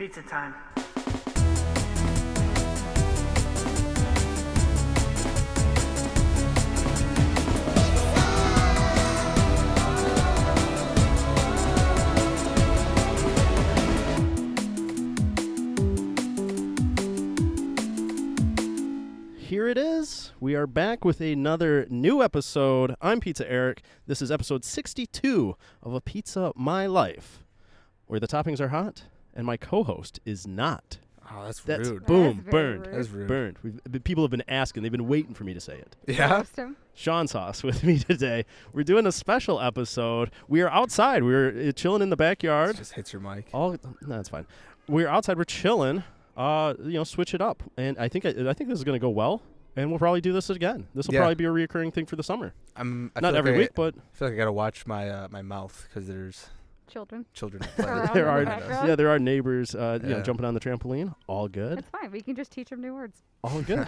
Pizza time. Here it is. We are back with another new episode. I'm Pizza Eric. This is episode 62 of A Pizza My Life, where the toppings are hot and my co-host is not. Oh, that's Boom, rude. That is very burned. rude. That's rude. Burned. People have been asking. They've been waiting for me to say it. Yeah? Roast him. Sean Sauce with me today. We're doing a special episode. We are outside. We're chilling in the backyard. It just hits your mic. No, that's fine. We're outside. We're chilling. Switch it up. And I think this is going to go well. And we'll probably do this again. This will probably be a reoccurring thing for the summer. Not every week, but I feel like I gotta watch my my mouth because there's Children. children. Around there in are the background. there are neighbors Yeah. jumping on the trampoline. All good. It's fine. We can just teach them new words. All good.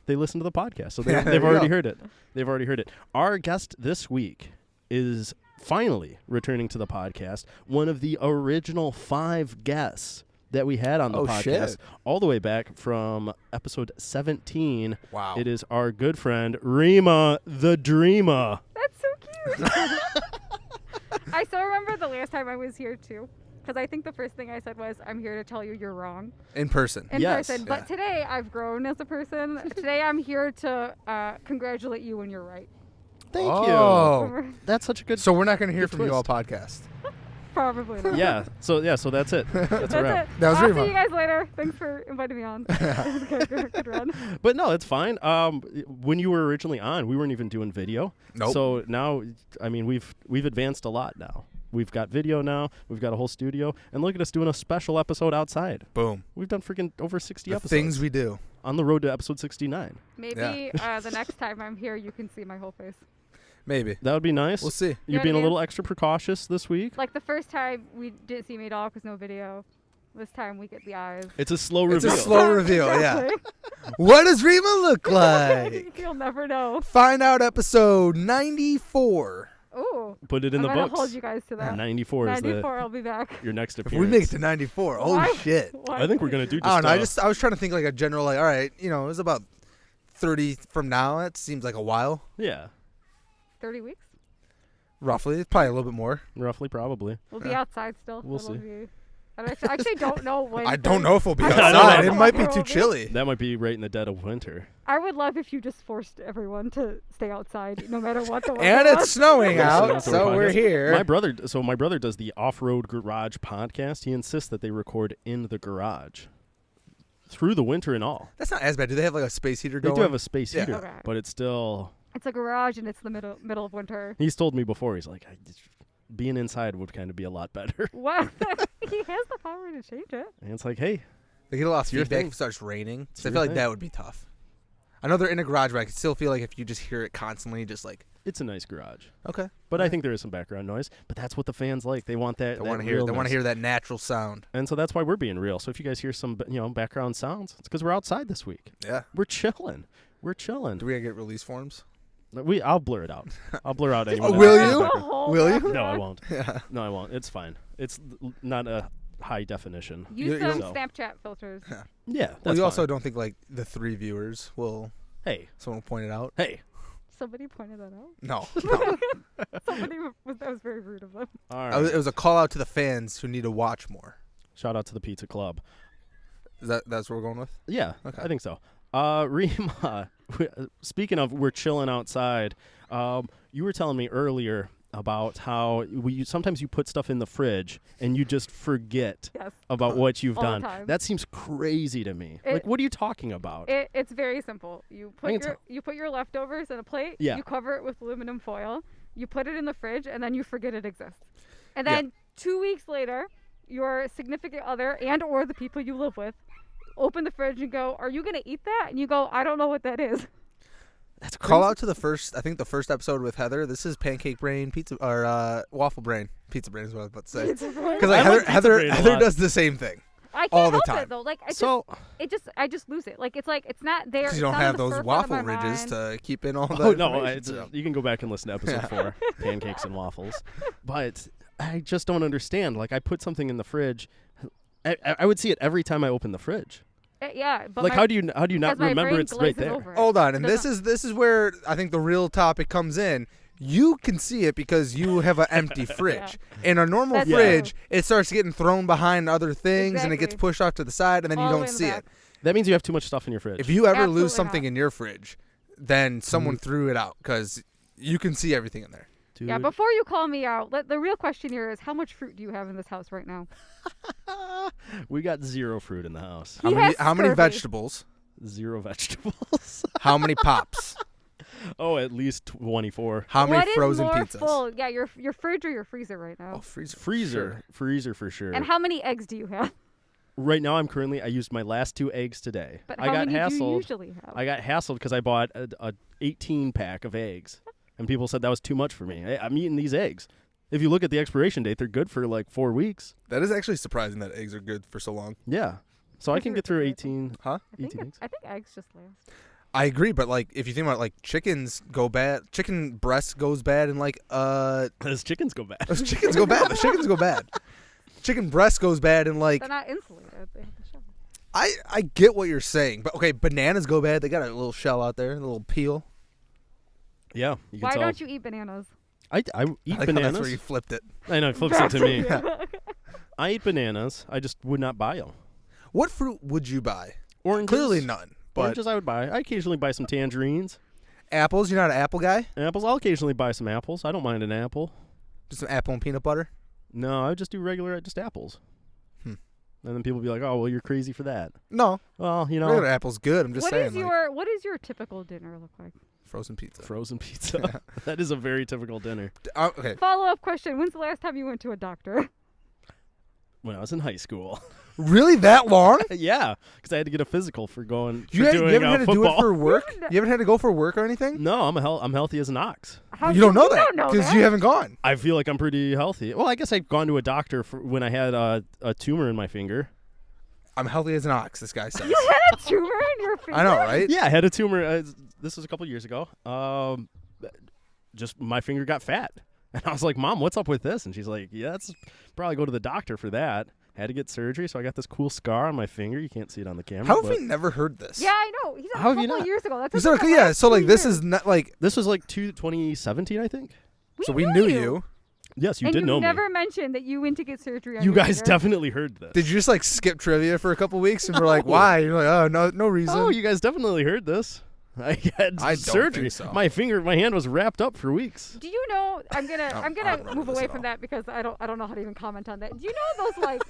They listen to the podcast, so Yeah, there they've you already go. heard it. They've already heard it. Our guest this week is finally returning to the podcast. One of the original 5 guests that we had on the Oh, podcast, shit. all the way back from episode 17. Wow. It is our good friend Rima the Dreamer. That's so cute. I still remember the last time I was here, too. Because I think the first thing I said was, I'm here to tell you you're wrong. In person. In Yes. person. But today, I've grown as a person. Today, I'm here to congratulate you when you're right. Thank Oh. you. That's such a good. So we're not gonna hear Good from you all twist. podcast. Probably not. Yeah. So that's it. That's a That's wrap. it. That was I'll Rima. see you guys later. Thanks for inviting me on. It was a good run. But no, it's fine. When you were originally on, we weren't even doing video. Nope. So now, I mean, we've advanced a lot now. We've got video now. We've got a whole studio, and look at us doing a special episode outside. Boom. We've done freaking over 60 The episodes. things we do. On the road to episode 69. Maybe the next time I'm here, you can see my whole face. Maybe. That would be nice. We'll see. You're You know being what I a mean? little extra precautious this week. Like the first time, we didn't see me at all because no video. This time, we get the eyes. It's a slow It's reveal. a slow reveal, yeah. Exactly. What does Rima look like? You'll never know. Find out episode 94. Ooh. Put it in I'm the gonna books. hold you guys to that. 94 is 94, I'll be back. your next If appearance. we make it to 94, oh Why? shit. Why? I think we're gonna do. I don't know. Just, I was trying to think like a general, like, all right, it was about 30 from now. That seems like a while, yeah, 30 weeks? roughly. It's probably a little bit more. roughly, probably. We'll be Yeah. outside still. We'll It'll see. be- I actually don't know when. I don't know if we'll be I don't outside. know. It might be It will too be. chilly. That might be right in the dead of winter. I would love if you just forced everyone to stay outside no matter what the weather And it's was. snowing Yeah, out, so so we're podcast. here. My brother does the Off-Road Garage podcast. He insists that they record in the garage through the winter and all. That's not as bad. Do they have like a space heater They going? do have a space Yeah. heater, Okay. but it's still. It's a garage and it's the middle of winter. He's told me before. He's like, being inside would kind of be a lot better. What? He has the power to change it. And it's like, hey, They get a lot of your feedback thing. if it starts raining. It's So I your feel like thing. that would be tough. I know they're in a garage, but I can still feel like if you just hear it constantly, just like, it's a nice garage. okay. But I think there is some background noise. But that's what the fans like. They want that. They want to hear. They want to hear that natural sound. And so that's why we're being real. So if you guys hear some, background sounds, it's because we're outside this week. Yeah. We're chilling. We're chilling. Do we gotta get release forms? I'll blur it out. I'll blur out anyone. that will has you? background. Will you? No, I won't. Yeah. No, I won't. It's fine. It's not a high definition. Use you some don't- Snapchat filters. Yeah, that's Well, you also fine. don't think like the 3 viewers will. Hey, Someone will point it out. hey. Somebody pointed that out. No. That was very rude of them. All It right. was a call out to the fans who need to watch more. Shout out to the Pizza Club. That's what we're going with? Yeah, Okay. I think so. Rima, speaking of we're chilling outside, you were telling me earlier about how sometimes you put stuff in the fridge and you just forget Yes. about what you've All the done. time. That seems crazy to me. It- Like, what are you talking about? It's very simple. You can put your leftovers in a plate. Yeah. You cover it with aluminum foil. You put it in the fridge, and then you forget it exists. And Yeah. then 2 weeks later, your significant other and/or the people you live with open the fridge and go, "Are you gonna eat that?" And you go, "I don't know what that is." That's crazy. Call out to the first episode with Heather. This is Pancake Brain Pizza or Waffle Brain. Pizza Brain is what I was about to say. Because Because like I like Heather Pizza Brain a Heather lot. does the same thing. I can't all the help time. it though. Like So, I just lose it. Like it's not there. Because It's you don't not in have the those forefront of waffle my ridges mind. to keep in all the. oh no, information. you can go back and listen to episode 4, pancakes and waffles. But I just don't understand. Like, I put something in the fridge. I would see it every time I open the fridge. Yeah, but Like, how do you not because my remember brain it's right glazes there? over it. Hold on, and It this doesn't- is where I think the real topic comes in. You can see it because you have an empty fridge. In a normal That's fridge, true. it starts getting thrown behind other things, and it gets Exactly. pushed off to the side, and then All you the don't way in the see back. it. That means you have too much stuff in your fridge. If you ever Absolutely lose something not. in your fridge, then someone Mm-hmm. threw it out because you can see everything in there. Dude. Yeah, before you call me out, the real question here is how much fruit do you have in this house right now? We got 0 fruit in the house. He has How many scurvy. vegetables? 0 vegetables. How many pops? Oh, at least 24. How many What is frozen more pizzas? full? Yeah, your fridge or your freezer right now. Oh, freezer. Freezer for sure. And how many eggs do you have? Right now, I used my last 2 eggs today. But I how got many do you hassled. usually have? I got hassled because I bought a 18 pack of eggs, and people said that was too much for me. I'm eating these eggs. If you look at the expiration date, they're good for like 4 weeks. That is actually surprising that eggs are good for so long. Yeah, so I can get through 18. Huh? I think 18 eggs. I think eggs just last. I agree, but like if you think about it, like chickens go bad, chicken breast goes bad, and like Those chickens go bad. those chickens go bad. The chickens go bad. Chicken breast goes bad, and like They're not insulated. They have the shell. I get what you're saying, but okay, bananas go bad. They got a little shell out there, a little peel. Yeah, you can Why tell. don't you eat bananas? I eat I like how bananas. that's where you flipped it. I know, it flips it to me. Yeah. I eat bananas. I just would not buy them. What fruit would you buy? Oranges. Clearly none. But Oranges I would buy. I occasionally buy some tangerines. apples, you're not an apple guy? Apples, I'll occasionally buy some apples. I don't mind an apple. Just some apple and peanut butter? No, I just do regular, just apples. Hmm. And then people be like, "Oh, well, you're crazy for that." No, Well, you know, regular apple's good. I'm just What saying. is like, what is your typical dinner look like? frozen pizza. frozen pizza. That is a very typical dinner. Okay. Follow up question: when's the last time you went to a doctor? When I was in high school. Really that long? Yeah, because I had to get a physical for going for You doing haven't had to do it football. for work? You You haven't had to go for work or anything? No, I'm healthy as an ox. How You don't know you that don't know because that. you haven't gone. I feel like I'm pretty healthy. Well, I guess I've gone to a doctor for when I had a tumor in my finger. I'm healthy as an ox, this guy says. You had a tumor in your finger. I know, right? Yeah, I had a tumor. This was a couple years ago. Just my finger got fat, and I was like, "Mom, what's up with this?" And she's like, "Yeah, that's probably go to the doctor for that." Had to get surgery, so I got this cool scar on my finger. You can't see it on the camera. How have but we never heard this? Yeah, I know. He said How a have you couple not? years ago. That's You just said, like the yeah, last so like 2 this years. is not like This was like 2017, I think. so we knew you. Yes, you and did you know never me. mentioned that you went to get surgery on You your guys finger. definitely heard this. Did you just like skip trivia for a couple weeks and we're like, No. why? You're like, oh no reason. Oh, you guys definitely heard this. I had I don't surgery. think so. My hand was wrapped up for weeks. Do you know? I'm I don't gonna remember move this away at from all. that because I don't know how to even comment on that. Do you know those like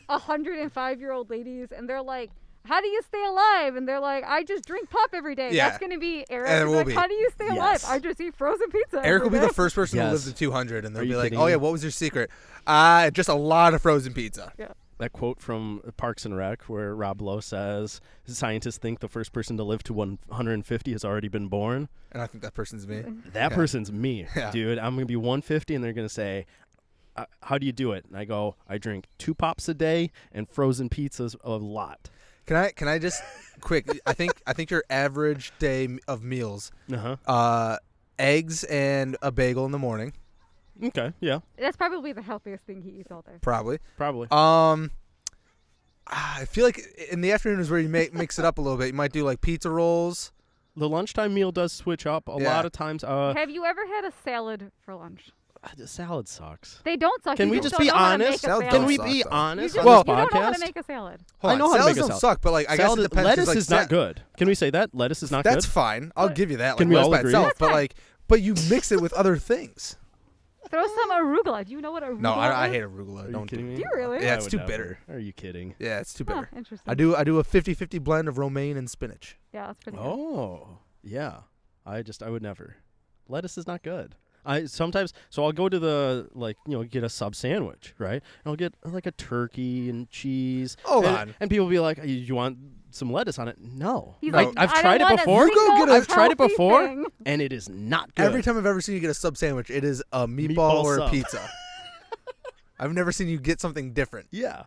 105-year-old ladies and they're like, how do you stay alive? And they're like, I just drink pop every day. Yeah. That's gonna be Eric. And it He's will like, be. how do you stay alive? Yes. I just eat frozen pizza. Eric will every be the day." first person to live Yes. to 200 and they'll Are be you like, kidding oh yeah, me? what was your secret? Just a lot of frozen pizza. That quote from Parks and Rec where Rob Lowe says, scientists think the first person to live to 150 has already been born. And I think that person's me. That Yeah. person's me, Yeah. dude. I'm going to be 150 and they're going to say, how do you do it? And I go, I drink 2 pops a day and frozen pizzas a lot. Can I just quick? I think your average day of meals, Uh-huh. eggs and a bagel in the morning, Okay, yeah, That's probably the healthiest thing he eats all day. probably. probably. I feel like in the afternoon is where you mix it up a little bit. You might do like pizza rolls. The lunchtime meal does switch up a Yeah. lot of times. Have you ever had a salad for lunch? The salad sucks. They don't suck. Can You we just just don't be know how to make honest? a Salad salad. Can we suck, be though. honest You on Well- this don't know how podcast? to make a salad. Hold I on, know how to salads make a don't salad. suck, but like I Salad, guess it depends. 'cause, lettuce like, is not good. Can we say that? Lettuce is not That's good? fine. I'll But- give you that. Can like, we lettuce all by agree? itself, That's but fine. but you mix it with other things. Throw some arugula. Do you know what arugula No, I is? hate arugula. Are you Don't kidding me? Do you really? Yeah, I it's would too never. bitter. Are you kidding? Yeah, it's too Huh, bitter. interesting. I do a 50-50 blend of romaine and spinach. Yeah, that's pretty good. Oh, yeah. I would never. Lettuce is not good. I'll go to the get a sub sandwich, right? And I'll get like a turkey and cheese. Hold and, on. And people will be like, you want some lettuce on it? No. He's No. like, I've I tried don't it want a before. You go single get a- I've tried it healthy before, thing. and it is not good. Every time I've ever seen you get a sub sandwich, it is a meatball Meatball or a sub. pizza. I've never seen you get something different. Yeah.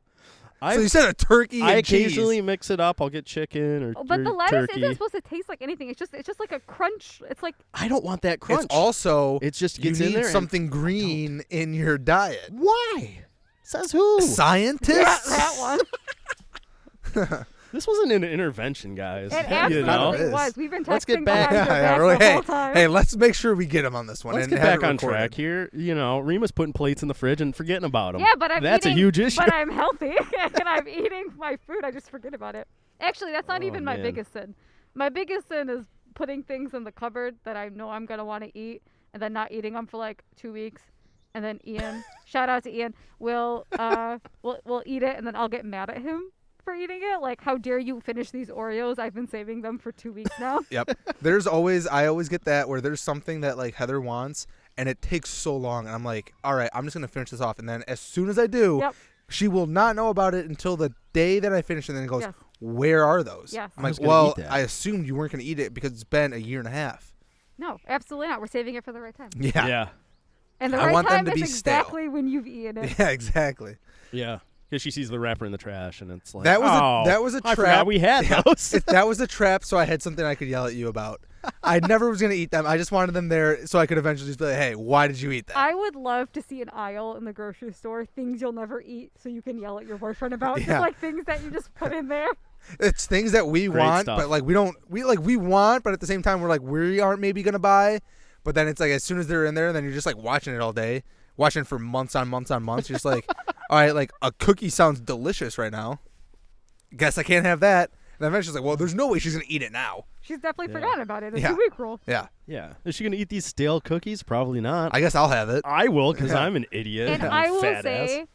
So you said a turkey and I cheese. occasionally mix it up. I'll get chicken or, Oh, but or the lettuce turkey. isn't supposed to taste like anything. It's just like a crunch. It's like I don't want that crunch. It's also It just you gets in need there. and- something green in your diet. Why? Says who? Scientists. Yeah, that one. This wasn't an intervention, guys. It You know? absolutely was. We've been Let's get texting back- behind your back really. the whole time. Hey, let's make sure we get him on this one. Let's and get have back it on recorded. track here. You know, Rima's putting plates in the fridge and forgetting about them. Yeah, but I'm That's eating, a huge issue. But I'm healthy, and I'm eating my food. I just forget about it. Actually, that's not Oh, even my man. biggest sin. My biggest sin is putting things in the cupboard that I know I'm going to want to eat, and then not eating them for like 2 weeks. And then Ian, shout out to Ian, will eat it, and then I'll get mad at him for eating it. Like, how dare you finish these Oreos? I've been saving them for 2 weeks now. Yep. I always get that where there's something that like Heather wants and it takes so long and I'm like, all right, I'm just going to finish this off. And then as soon as I do, Yep. she will not know about it until the day that I finish and then goes, Yes. where are those? Yes. I'm I like, was gonna well, eat that. I assumed you weren't going to eat it because it's been a year and a half. No, absolutely not. We're saving it for the right time. Yeah. Yeah. And the I right want them time to is be stale. exactly when you've eaten it. Yeah, exactly. Yeah. Because she sees the wrapper in the trash, and it's like, That was oh, a I trap. forgot we had Yeah. those. That was a trap, so I had something I could yell at you about. I never was going to eat them. I just wanted them there so I could eventually just be like, hey, why did you eat that? I would love to see an aisle in the grocery store, things you'll never eat, so you can yell at your boyfriend about. Yeah. Just like things that you just put in there. It's things that we Great want, stuff. but like we want, but at the same time we're like we aren't maybe gonna buy. But then it's like as soon as they're in there, then you're just like watching it all day, watching for months on months on months. You're just like, all right, like a cookie sounds delicious right now. Guess I can't have that. And then eventually she's like, well, there's no way she's gonna eat it now. She's definitely Yeah. forgotten about it. A Yeah. 2-week rule. Yeah, Yeah. Is she going to eat these stale cookies? Probably not. I guess I'll have it. I will because Yeah. I'm an idiot. And I'm I will fat say, ass.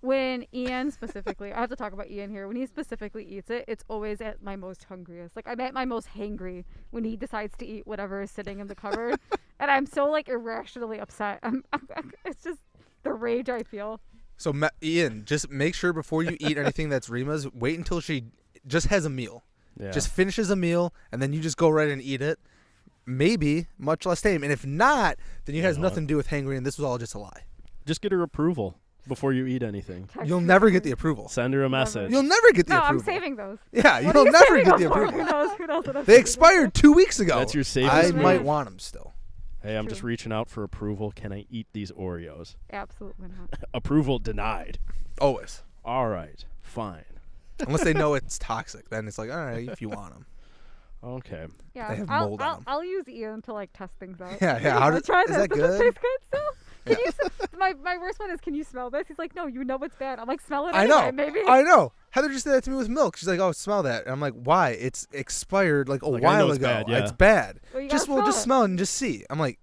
when Ian specifically, I have to talk about Ian here. When he specifically eats it, it's always at my most hungriest. Like I'm at my most hangry when he decides to eat whatever is sitting in the cupboard, and I'm so like irrationally upset. It's just the rage I feel. So Ian, just make sure before you eat anything that's Rima's, wait until she just has a meal. Yeah. Just finishes a meal, and then you just go right and eat it. Maybe much less tame. And if not, then it has know nothing to do with hangry, and this was all just a lie. Just get her approval before you eat anything. Text You'll me never for- get the approval. Send her a message. You'll never get the No, approval. I'm saving those. Yeah, What are you'll you never saving get the them for? approval. Who knows? Who knows what I'm They saving expired 2 weeks ago. That's your saving I grace. might want them still. Hey, I'm just True. reaching out for approval. Can I eat these Oreos? for? Absolutely not. Approval denied. Always. All right. Fine. Unless they know it's toxic. Then it's like, all right, if you want them. Okay. Yeah, They have I'll, mold on I'll, them. I'll use Ian to like test things out. Yeah, yeah. Hey, How wanna does, try is this? that Does it good? taste good still? Can you my worst one is, can you smell this? He's like, no, you know it's bad. I'm like, smell it I anyway, know. maybe. I know. Heather just did that to me with milk. She's like, oh, smell that. And I'm like, why? It's expired like a Like, I know while it's ago. bad, yeah. It's bad. Well, you Just gotta just it. smell it and just see. I'm like,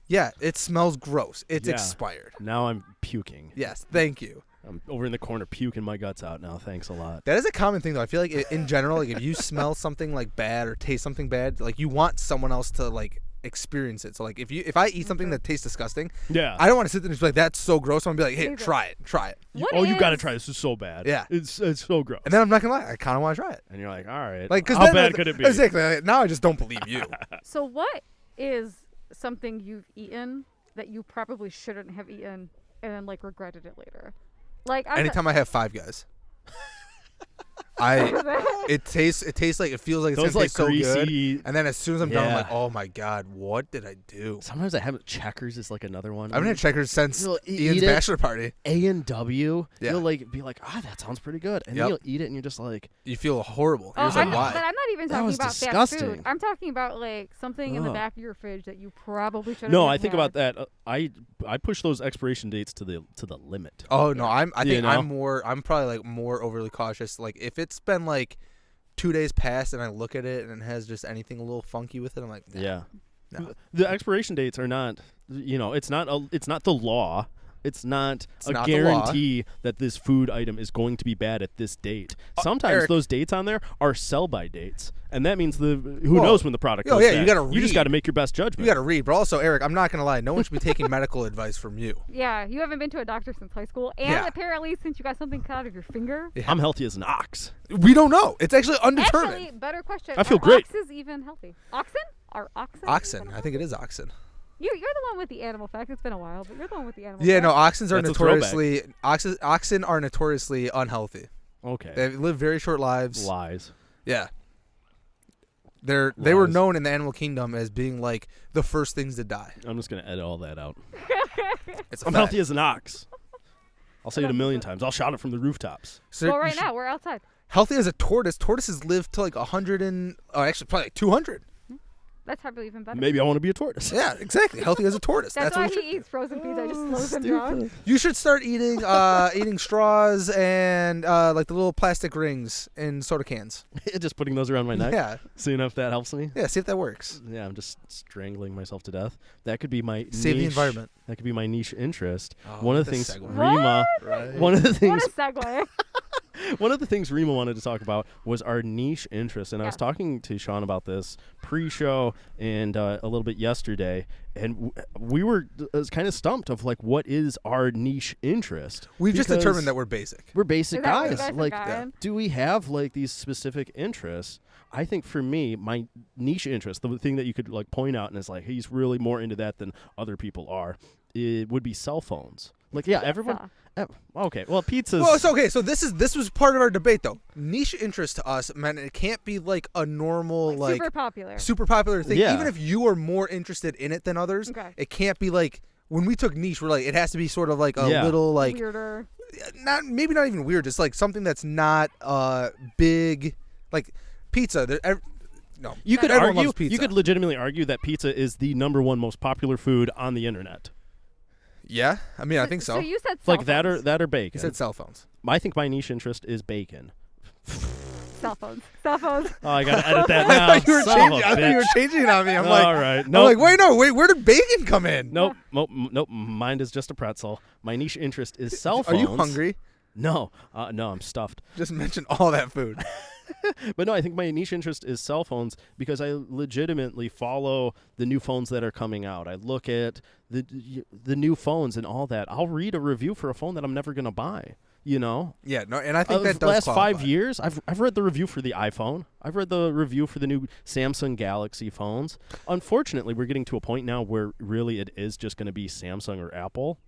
yeah, it smells gross. It's Yeah. expired. Now I'm puking. Yes, thank you. I'm over in the corner puking my guts out now. Thanks a lot. That is a common thing though. I feel like in general, like if you smell something like bad or taste something bad, like you want someone else to like experience it. So like if I eat something that tastes disgusting, Yeah. I don't want to sit there and just be like, that's so gross. I'm gonna be like, hey, Neither. try it. What you got to is- try this. This is so bad. Yeah. It's so gross. And then I'm not gonna lie, I kind of want to try it. And you're like, all right. Like, how bad could it be? Exactly. Like, now I just don't believe you. So what is something you've eaten that you probably shouldn't have eaten and then like regretted it later? Like Anytime I have Five Guys, it tastes like it feels like it's Those gonna like taste so good. greasy. And then as soon as I'm done, I'm Yeah. like, oh my god, what did I do? Sometimes I have Checkers is like another one. I haven't had Checkers since You'll Ian's eat it. bachelor party. A&W. Yeah. You'll like be like, that sounds pretty good. And Yep. then you'll eat it and you're just like, You feel horrible. Oh, You're just like, but why? I'm not even That talking was about fast disgusting. food. I'm talking about like something in the Ugh. back of your fridge that you probably shouldn't. no, have I think had. about that. I push those expiration dates to the limit. Oh no, I You think know? I'm probably like more overly cautious. Like if it's been like 2 days past and I look at it and it has just anything a little funky with it, I'm like, nah, Yeah. no. The expiration dates are not, it's not the law. It's not It's a not the law. guarantee that this food item is going to be bad at this date. Sometimes Eric- those dates on there are sell-by dates, and that means who Well, knows when the product oh, goes yeah, bad. you gotta You just read. got to make your best judgment. You got to read. But also, Eric, I'm not gonna lie, no one should be taking medical advice from you. Yeah, you haven't been to a doctor since high school, and Yeah. apparently since you got something cut out of your finger. Yeah. I'm healthy as an ox. We don't know. It's actually undetermined. Actually, better question. I feel are great. Oxes even healthy? Oxen? Are oxen? Oxen. even I think it is oxen. You're the one with the animal fact. It's been a while, but you're the one with the animal Yeah, fact. no, oxens are That's a throwback. notoriously oxen are notoriously unhealthy. Okay. They live very short lives. Lies. Yeah. They were Lies. known in the animal kingdom as being like the first things to die. I'm just going to edit all that out. It's a I'm fact. healthy as an ox. I'll say it a million times. I'll shout it from the rooftops. So Well, right now we're outside. healthy as a tortoise. Tortoises live to like 100 and actually probably like 200. That's probably even better. Maybe I want to be a tortoise. Yeah, exactly. Healthy as a tortoise. That's why what you he eats frozen pizza. It just slows him down. You should start eating eating straws and like the little plastic rings in soda cans. Just putting those around my neck. Yeah. Seeing if that helps me. Yeah, see if that works. Yeah, I'm just strangling myself to death. That could be my Save the niche- environment. That could be my niche interest. Oh, One of the that's things a segue. Rima, Right. one of the things, What a segue. one of the things Rima wanted to talk about was our niche interest, and I was Yeah. talking to Sean about this pre-show and a little bit yesterday, and we were kind of stumped of like, what is our niche interest? We've just Because determined that we're basic. we're basic Is that what you guys. guys are Like, going? do we have like these specific interests? I think for me, my niche interest, the thing that you could like point out and is like, he's really more into that than other people are, it would be cell phones. Like, yeah, everyone. Okay, well, pizza's. Well, it's okay. So this was part of our debate though. Niche interest to us meant it can't be like a normal like Super popular. super popular thing. Yeah. Even if you are more interested in it than others, Okay. it can't be like when we took niche. We're like it has to be sort of like a Yeah. little like Weirder. not even weird. Just like something that's not big like pizza. No, You could everyone argue. loves pizza. You could legitimately argue that pizza is the #1 most popular food on the internet. Yeah, I mean I think so. So you said cell Like that or phones. bacon. You said cell phones. I think my niche interest is bacon. Cell phones. Cell phones. Oh, I gotta edit that I now. thought you were Son of a changing. I thought you were bitch. changing it on me. I'm All like, right. I'm Nope. like, wait, where did bacon come in? Nope. Nope. Mine is just a pretzel. My niche interest is cell Are phones. you hungry? No. No, I'm stuffed. Just mention all that food. But no, I think my niche interest is cell phones because I legitimately follow the new phones that are coming out. I look at the new phones and all that. I'll read a review for a phone that I'm never going to buy, you know? Yeah, no, and I think that The does last qualify. 5 years, I've read the review for the iPhone. I've read the review for the new Samsung Galaxy phones. Unfortunately, we're getting to a point now where really it is just going to be Samsung or Apple.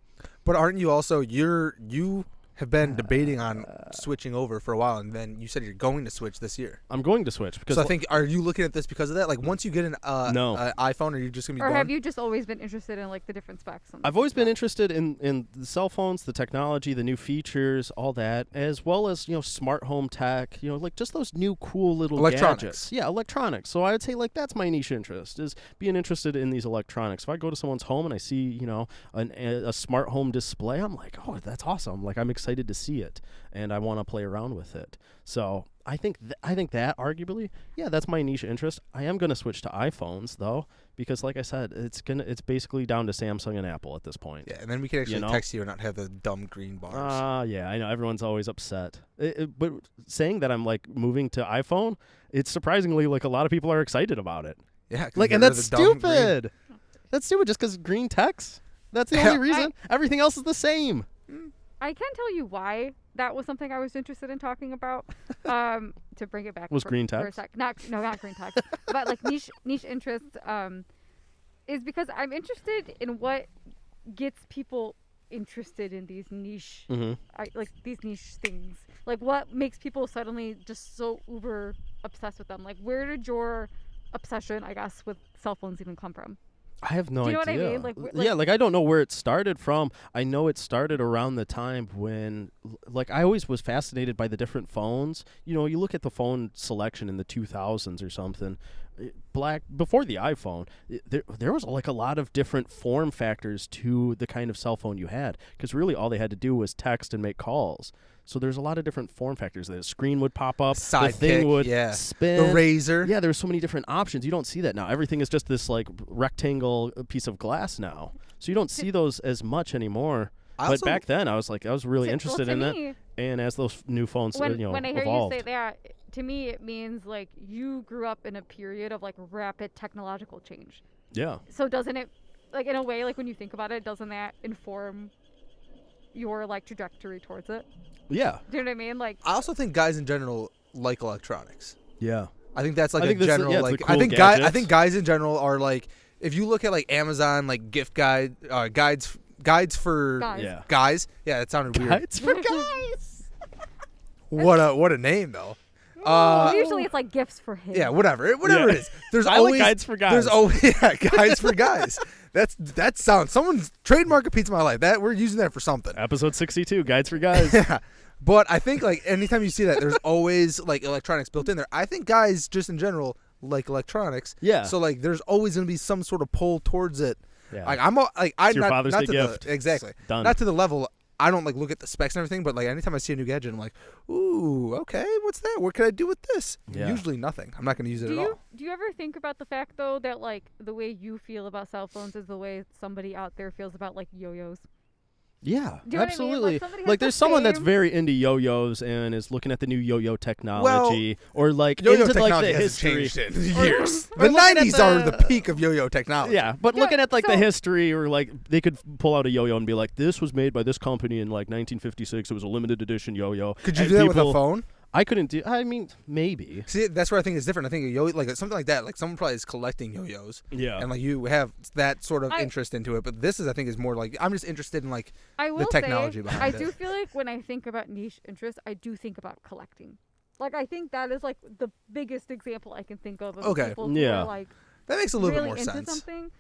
But aren't you also you have been debating on switching over for a while, and then you said you're going to switch this year. I'm going to switch because So I think, are you looking at this because of that? Like once you get an No. iPhone, are you just gonna be Or done? have you just always been interested in like the different specs? And I've always been stuff? interested in the cell phones, the technology, the new features, all that, as well as, smart home tech, like just those new cool little Electronics. gadgets. Yeah, electronics. So I would say like that's my niche interest, is being interested in these electronics. If I go to someone's home and I see, a smart home display, I'm like, oh, that's awesome. Like I'm excited to see it and I want to play around with it. So I think that arguably, yeah, that's my niche interest. I am going to switch to iPhones though, because like I said, it's basically down to Samsung and Apple at this point. Yeah, and then we can actually know? text you and not have the dumb green bars. Yeah, I know everyone's always upset. But saying that I'm like moving to iPhone, it's surprisingly like a lot of people are excited about it. Yeah, 'cause Like, get and rid of that's the dumb green- stupid. That's stupid just because green text. That's the only reason. Everything else is the same. I can tell you why that was something I was interested in talking about. To bring it back Was for, green for a text? sec. Not green text, but like niche interests. Is because I'm interested in what gets people interested in these niche, like these niche things. Like what makes people suddenly just so uber obsessed with them. Like where did your obsession, I guess, with cell phones even come from? I have no Do you know idea. what I mean? Yeah, like I don't know where it started from. I know it started around the time when, like, I always was fascinated by the different phones. You look at the phone selection in the 2000s or something. Before the iPhone, there was like a lot of different form factors to the kind of cell phone you had, because really all they had to do was text and make calls. So there's a lot of different form factors. The screen would pop up, the Sidekick, thing would yeah. spin. The razor. Yeah, there's so many different options. You don't see that now. Everything is just this like rectangle piece of glass now. So you don't see those as much anymore. But also- back then, I was really To- interested well, in to it. me, And as those new phones, when I hear evolved. you say that, to me it means like you grew up in a period of like rapid technological change. Yeah. So doesn't it, like in a way, like when you think about it, doesn't that inform your like trajectory towards it? Yeah. Do you know what I mean? Like I also think guys in general like electronics. Yeah. I think that's like I a think that's the- general yeah, it's the like. cool I think gadgets. guys in general are like. If you look at like Amazon like gift guides for Guys. Yeah. guys. Yeah, that sounded weird. Guides for guys. What a name though. Usually it's like gifts for him. Yeah, whatever it is. There's I always like guides for guys. There's always guides for guys. That sounds someone's trademark of Pizza My Life. That we're using that for something. Episode 62, guides for guys. Yeah. But I think like anytime you see that, there's always like electronics built in there. I think guys just in general like electronics. Yeah. So like there's always gonna be some sort of pull towards it. Yeah. Like I'm your Father's not Day to gift. exactly. Done. Not to the level. I don't like look at the specs and everything, but like anytime I see a new gadget, I'm like, ooh, okay, what's that? What can I do with this? Yeah. Usually nothing. I'm not gonna use it at all. Do you ever think about the fact though that like the way you feel about cell phones is the way somebody out there feels about like yo-yos? Yeah, Do you know what I mean? absolutely. Like, somebody has Like the there's someone that's same- very into yo-yos and is looking at the new yo-yo technology, or like Yo-yo into technology like the hasn't history. changed in Or- years. or The looking at 90s are the- the peak of yo-yo technology. Yeah, but Yeah, looking at like the so- history, or like they could pull out a yo-yo and be like, "This was made by this company in like 1956. It was a limited edition yo-yo." Could you And do that with a people- phone? I couldn't do. I mean, maybe. See, that's where I think it's different. I think a yo like something like that, like someone probably is collecting yo-yos, Yeah. and like you have that sort of I- interest into it. But this is, I think, is more like I'm just interested in like I will technology say, behind I it. do feel like when I think about niche interests, I do think about collecting. Like I think that is like the biggest example I can think of Okay. people who Yeah. are like that makes a little really bit more into sense. something.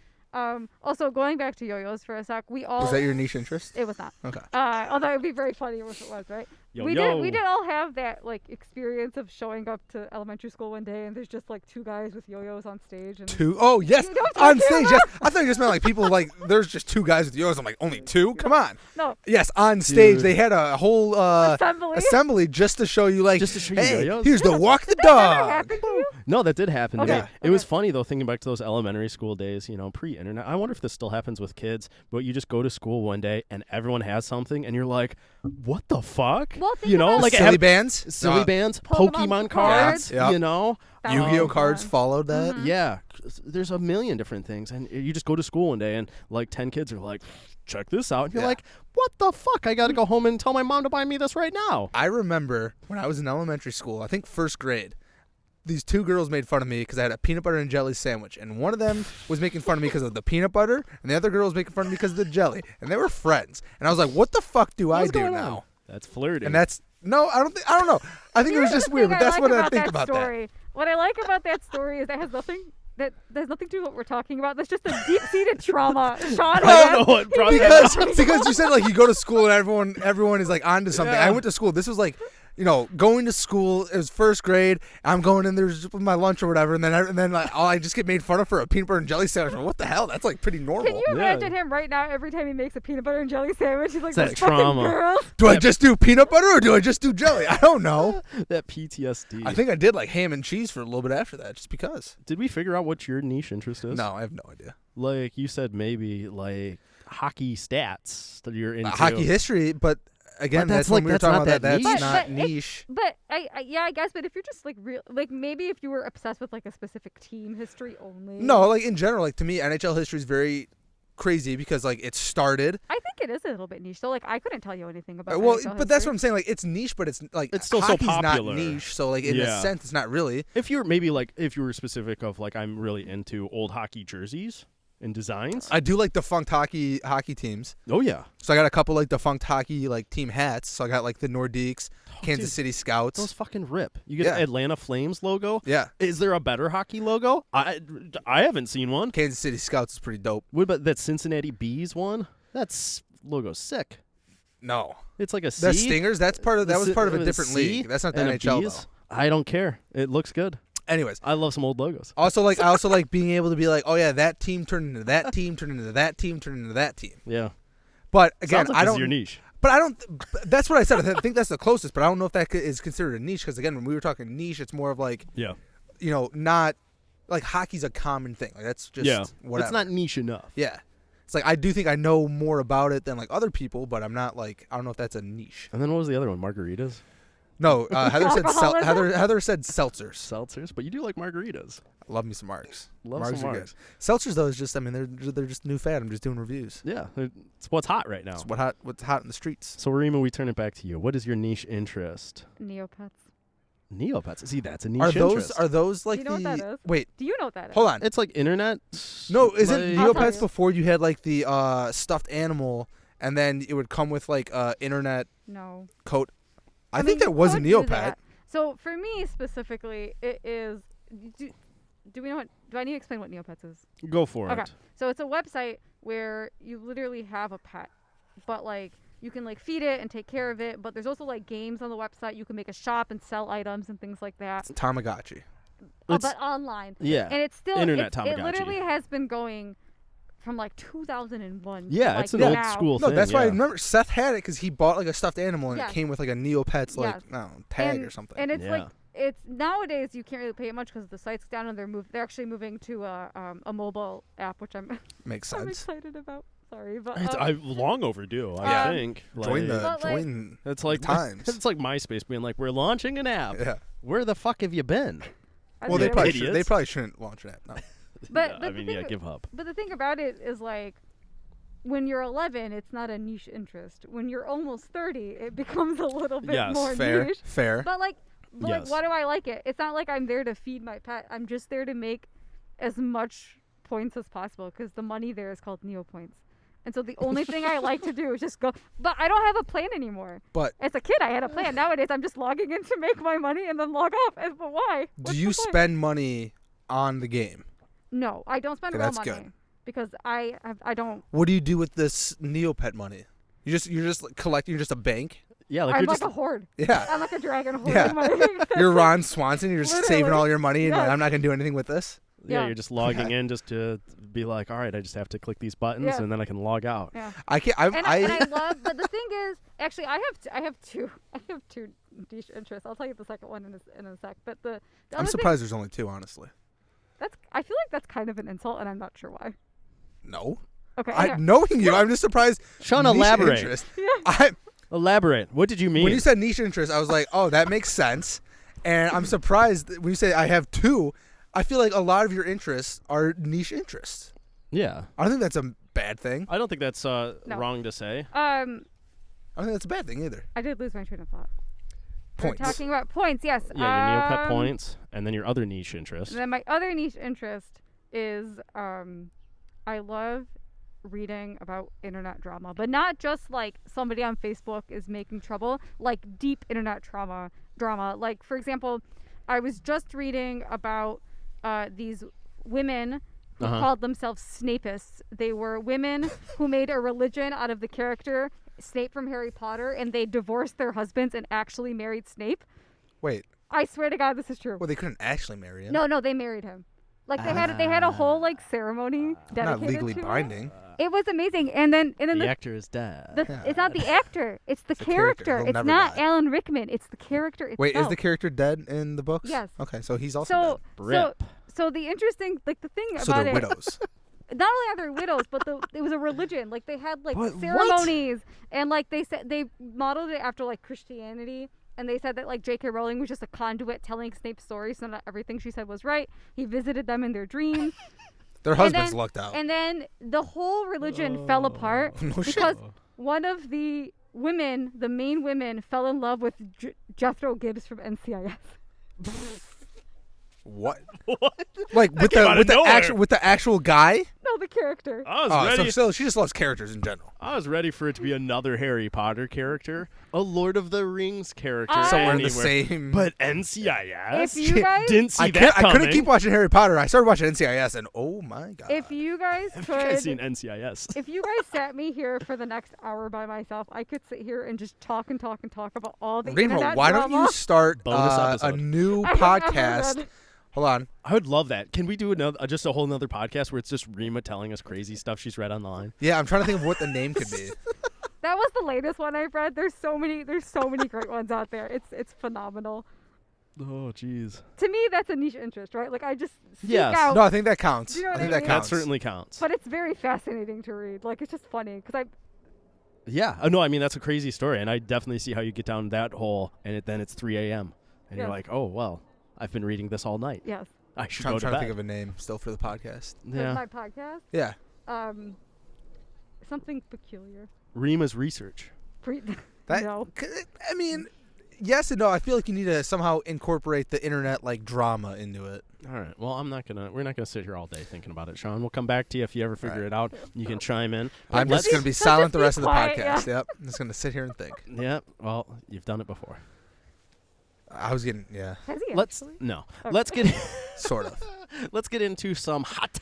Also going back to yo-yos for a sec, we all Was that your niche interest? It was not. Okay. Although it'd be very funny if it was, right? We Yo-yo. did all have that like experience of showing up to elementary school one day and there's just like two guys with yo-yos on stage and Two? Oh yes, You know what I'm on talking stage. Yes, I thought you just meant like people like there's just two guys with yo-yos. I'm like only two? Come on. no Yes, on stage Dude. they had a whole assembly. just to show you like, Just to show you hey, yo-yos? here's the walk the Did that ever dog. happen to you? No, that did happen. Okay. Yeah. It was Okay. funny though, thinking back to those elementary school days. You know, pre-internet. I wonder if this still happens with kids. But you just go to school one day and everyone has something, and you're like, "What the fuck?" Well, think you know, about like Silly bands, silly bands, Pokemon Pokemon cards. cards. Yeah. You know, That Yu-Gi-Oh was cards fun. followed that. Mhm. yeah. There's a million different things, and you just go to school one day, and like 10 kids are like, "Check this out," and you're Yeah. like, "What the fuck? I got to go home and tell my mom to buy me this right now." I remember when I was in elementary school, I think first grade, these two girls made fun of me because I had a peanut butter and jelly sandwich. And one of them was making fun of me because of the peanut butter, and the other girl was making fun of me because of the jelly. And they were friends. And I was like, what the fuck do I What's do going now? on? That's flirting. And that's, no, I don't know. I think it was Here's just the weird, thing but that's like what I think that about story. What I like about that story is that has nothing to do with what we're talking about. That's just a deep-seated trauma. Sean I had. don't know what brought that. that up. Because you said like you go to school and everyone is like onto something. Yeah. I went to school. This was like, you know, going to school. It was first grade. I'm going in there with my lunch or whatever, and then like I just get made fun of for a peanut butter and jelly sandwich. What the hell? That's like pretty normal. Can you imagine him right now? Every time he makes a peanut butter and jelly sandwich, he's like, It's "This that fucking trauma. girl." Do I just do peanut butter or do I just do jelly? I don't know. That PTSD. I think I did like ham and cheese for a little bit after that, just because. Did we figure out what your niche interest is? No, I have no idea. Like you said, maybe like hockey stats that you're into. Hockey history, but again, But that's that's when like- we were that's talking not about that. that That's niche. not But niche. But I guess. But if you're just like real, like maybe if you were obsessed with like a specific team history only. No, like in general, like to me, NHL history is very crazy because like it started. I think it is a little bit niche. So like I couldn't tell you anything about. Well, NHL but that's what history. I'm saying. Like it's niche, but it's like It's still so hockey's popular. not niche. So like in a Yeah. sense, it's not really. If you're maybe like if you were specific of like I'm really into old hockey jerseys and designs. I do like defunct hockey teams. Oh yeah, So I got a couple like defunct hockey like team hats. So I got like the Nordiques, Kansas dude, City Scouts. those fucking rip. You get Yeah. an Atlanta Flames logo. Yeah, Is there a better hockey logo? I haven't seen one. Kansas City Scouts is pretty dope. What about that Cincinnati Bees one? That's logo's sick. No, It's like a C. the Stingers. That was part of a with different C league. That's not the and a NHL B's. though. I don't care. It looks good. Anyways, I love some old logos. I also like being able to be like, oh yeah, that team turned into that team, turned into that team, turned into that team. Yeah. But again, Sounds like I this is don't. your niche. But I don't. That's what I said. I think that's the closest. But I don't know if that is considered a niche because again, when we were talking niche, it's more of like, Yeah. you know, not like hockey's a common thing. Like that's just Yeah. whatever. It's not niche enough. Yeah. It's like I do think I know more about it than like other people, but I'm not like I don't know if that's a niche. And then what was the other one? Margaritas? No, Heather said Alcoholism? Heather said seltzers. Seltzers? But you do like margaritas. Love me some marks. Love Margs some are margs. good. Seltzers though is just I mean they're just new fad. I'm just doing reviews. Yeah. It's what's hot right now. It's what's hot in the streets. So, Rima, we turn it back to you. What is your niche interest? Neopets. Neopets. See, that's a niche Are interest. those like you know what that is? Wait, Do you know what that is? hold on. It's like internet. No, isn't I'll tell Neopets you. before you had like the stuffed animal and then it would come with like internet No. coat? I mean, think that you was a could do Neopet. that. So for me specifically, it is. Do we know what? Do I need to explain what Neopets is? Go for Okay. it. So it's a website where you literally have a pet, but like you can like feed it and take care of it. But there's also like games on the website. You can make a shop and sell items and things like that. It's Tamagotchi. It's- But online. Yeah. And it's still Internet it Tamagotchi. literally has been going from like 2001. to, Yeah, like, it's an now. old school No, thing. that's why I yeah. remember Seth had it because he bought like a stuffed animal and Yes. it came with like a Neopets like Yes. I don't know, tag and, or something. And it's Yeah. like it's nowadays you can't really pay it much because the site's down and they're actually moving to a mobile app, which I'm Makes I'm sense. excited about. Sorry, but It's long overdue. I Yeah. think. Join the But, like- join. It's like times. It's like MySpace being like, we're launching an app. Yeah. Where the fuck have you been? I Well, think they it probably was- should. They Idiots. probably shouldn't launch an app. No. But- Yeah, but I the mean, thing yeah, is- give up. But the thing about it is like when you're 11, it's not a niche interest. When you're almost 30, it becomes a little bit Yes. more Fair. niche. Fair. But like, Yes. why do I like it? It's not like I'm there to feed my pet. I'm just there to make as much points as possible because the money there is called Neo points. And so the only thing I like to do is just go. But I don't have a plan anymore. But As a kid, I had a plan. Nowadays, I'm just logging in to make my money and then log off. But why? do What's you the point? spend money on the game? No, I don't spend Okay, real that's money good. because I don't. What do you do with this Neopet money? You're just like, collecting. You're just a bank. Yeah, like I'm you're like just a horde. Yeah. I'm like a dragon horde. Yeah. Money. You're Ron Swanson. You're just saving Literally. all your money, and Yes. I'm not gonna do anything with this. yeah, Yeah. you're just logging Okay. in just to be like, all right, I just have to click these buttons Yeah. and then I can log out. Yeah. I can't. And I love, but the thing is, actually, I have two niche interests. I'll tell you the second one in a sec. But the I'm other surprised there's only two, honestly. Thing, I feel like that's kind of an insult, and I'm not sure why. No. Okay. I knowing you, I'm just surprised. Sean, niche elaborate. interest. Yeah. I Elaborate. What did you mean? when you said niche interest, I was like, oh, that makes sense. And I'm surprised that when you say I have two. I feel like a lot of your interests are niche interests. yeah. I don't think that's a bad thing. I don't think that's wrong to say. I don't think that's a bad thing either. I did lose my train of thought. We're Points. talking about points, yes. Yeah, your Neopet points and then your other niche interest. And then my other niche interest is I love reading about internet drama, but not just like somebody on Facebook is making trouble, like deep internet drama. Like, for example, I was just reading about these women who called themselves Snapists. They were women who made a religion out of the character Snape from Harry Potter, and they divorced their husbands and actually married Snape. Wait. I swear to God, this is true. Well, they couldn't actually marry him. No, they married him. Like they had a whole like ceremony dedicated Not legally to it. binding. It was amazing, and then The the actor is dead. it's not the actor, it's the It's the character. character. He'll It's never not die. Alan Rickman. It's the character itself. Wait, is the character dead in the books? Yes. Okay, so he's also so Rip. so the interesting like the thing dead. So about they're it. widows. Not only are they widows, but it was a religion. Like they had like What? ceremonies, and like they said they modeled it after like Christianity. And they said that like J.K. Rowling was just a conduit telling Snape's story, so not everything she said was right. He visited them in their dreams, Their And husbands then- lucked out. and then the whole religion fell apart No shit. because one of the women, the main women, fell in love with Jethro Gibbs from NCIS. What? What? Like with came out of nowhere. the actual guy? No, the character. I was Oh, so ready. still, she just loves characters in general. I was ready for it to be another Harry Potter character, a Lord of the Rings character, Somewhere in the anywhere. same. But NCIS. If you guys, Didn't see I that coming. couldn't keep watching Harry Potter. I started watching NCIS, and oh my god. if you guys Have you guys seen could, NCIS? if you guys sat me here for the next hour by myself, I could sit here and just talk and talk and talk about all the Rima, internet why don't drama. you start Bonus a episode. new I have never podcast? read- Hold on. I would love that. Can we do another, just a whole nother podcast where it's just Rima telling us crazy stuff she's read online? Yeah, I'm trying to think of what the name could be. That was the latest one I've read. There's so many great ones out there. It's phenomenal. Oh, jeez. To me, that's a niche interest, right? Like I just seek Yes. out. No, I think that counts. Do you know I what think I that mean? That counts. certainly counts. But it's very fascinating to read. Like it's just funny because Yeah. Oh, no, I mean, that's a crazy story, and I definitely see how you get down that hole, and then it's 3 a.m., and you're Yes. like, oh, well, I've been reading this all night. yes. I should I'm go to trying to bed. think of a name still for the podcast. For Yeah. my podcast, Yeah. something peculiar. Rima's research. That, No. I mean, yes and no. I feel like you need to somehow incorporate the internet like drama into it. All right. Well, we're not gonna sit here all day thinking about it, Sean. We'll come back to you if you ever figure it out. You can chime in. But I'm let's- just going to be Just silent the be rest of the quiet, podcast. Yep. I'm just going to sit here and think. Yeah. Well, you've done it before. I was getting Has he Let's actually? no. Okay. Let's get sort of. let's get into some hot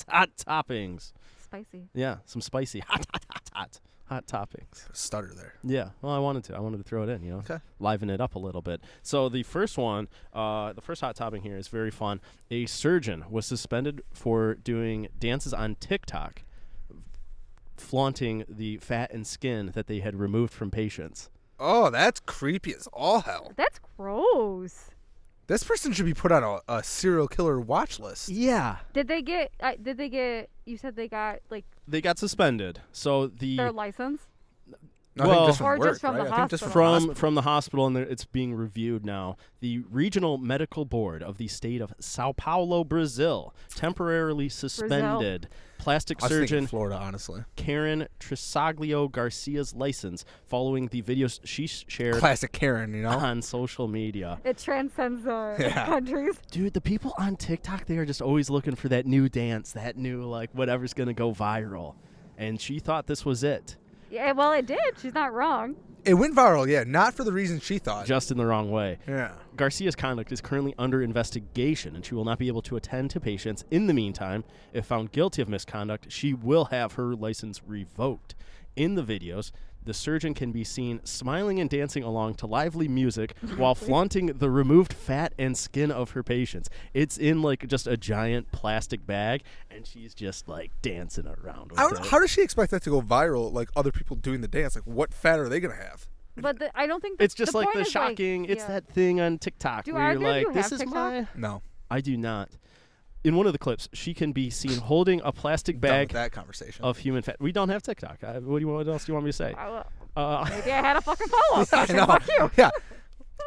toppings. Spicy. Yeah, some spicy hot toppings. Stutter there. Yeah, well, I wanted to throw it in, Okay. liven it up a little bit. So the first one, the first hot topping here is very fun. A surgeon was suspended for doing dances on TikTok, flaunting the fat and skin that they had removed from patients. Oh, that's creepy as all hell. That's gross. This person should be put on a serial killer watch list. Yeah, Did they get? You said they got like they got suspended. So their license. No, I Well- think just from Or work, just from right? the I think just hospital. from, from the hospital, and it's being reviewed now. The Regional Medical Board of the state of Sao Paulo, Brazil, temporarily suspended plastic I was thinking surgeon Florida, honestly. Karen Trisaglio Garcia's license following the videos she shared Classic Karen, you know? on social media. It transcends Yeah. countries. Dude, the people on TikTok, they are just always looking for that new dance, that new, whatever's going to go viral. And she thought this was it, Yeah, well, it did. She's not wrong. It went viral, yeah, not for the reason she thought. just in the wrong way. Yeah. Garcia's conduct is currently under investigation, and she will not be able to attend to patients. In the meantime, if found guilty of misconduct, she will have her license revoked. In the videos, the surgeon can be seen smiling and dancing along to lively music while flaunting the removed fat and skin of her patients. It's in just a giant plastic bag, and she's just dancing around with I don't know, it. how does she expect that to go viral, like other people doing the dance? Like, what fat are they going to have? But I don't think It's just the like point the is, shocking. It's yeah. that thing on TikTok Do where you're either of like, you "This have is TikTok? my." No. I do not. In one of the clips, she can be seen holding a plastic Done with bag that conversation. of human fat. We don't have TikTok. What else do you want me to say? Maybe I had a fucking follow-up. I question. know. Fuck you. Yeah.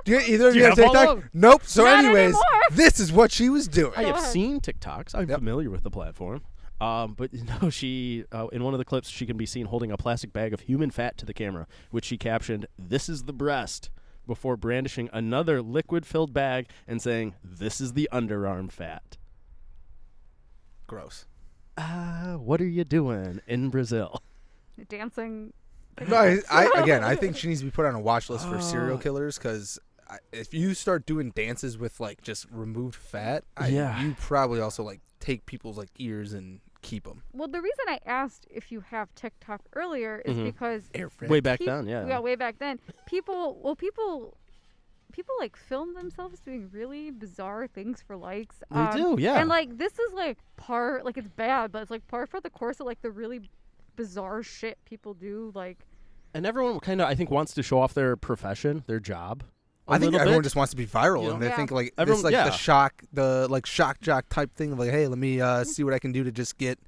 Do you, either of Do you you have have TikTok? follow-up? Nope. So, Not anyways, anymore. this is what she was doing. I Go have ahead. seen TikToks. I'm Yep. familiar with the platform. But she in one of the clips, she can be seen holding a plastic bag of human fat to the camera, which she captioned, "This is the breast," before brandishing another liquid-filled bag and saying, "This is the underarm fat." Gross. What are you doing in Brazil? Dancing. No, I think she needs to be put on a watch list for serial killers because if you start doing dances with just removed fat, Yeah. you probably also take people's ears and keep them. Well, the reason I asked if you have TikTok earlier is Mhm. because Way back peop- then, yeah. way back then, people film themselves doing really bizarre things for likes. They do, yeah. And this is part, it's bad, but it's par for the course of the really bizarre shit people do. And everyone kind of, I think, wants to show off their profession, their job. I think little everyone bit. just wants to be viral, You know? and they Yeah. think Everyone- this yeah. the shock jock type thing of hey, let me see what I can do to just get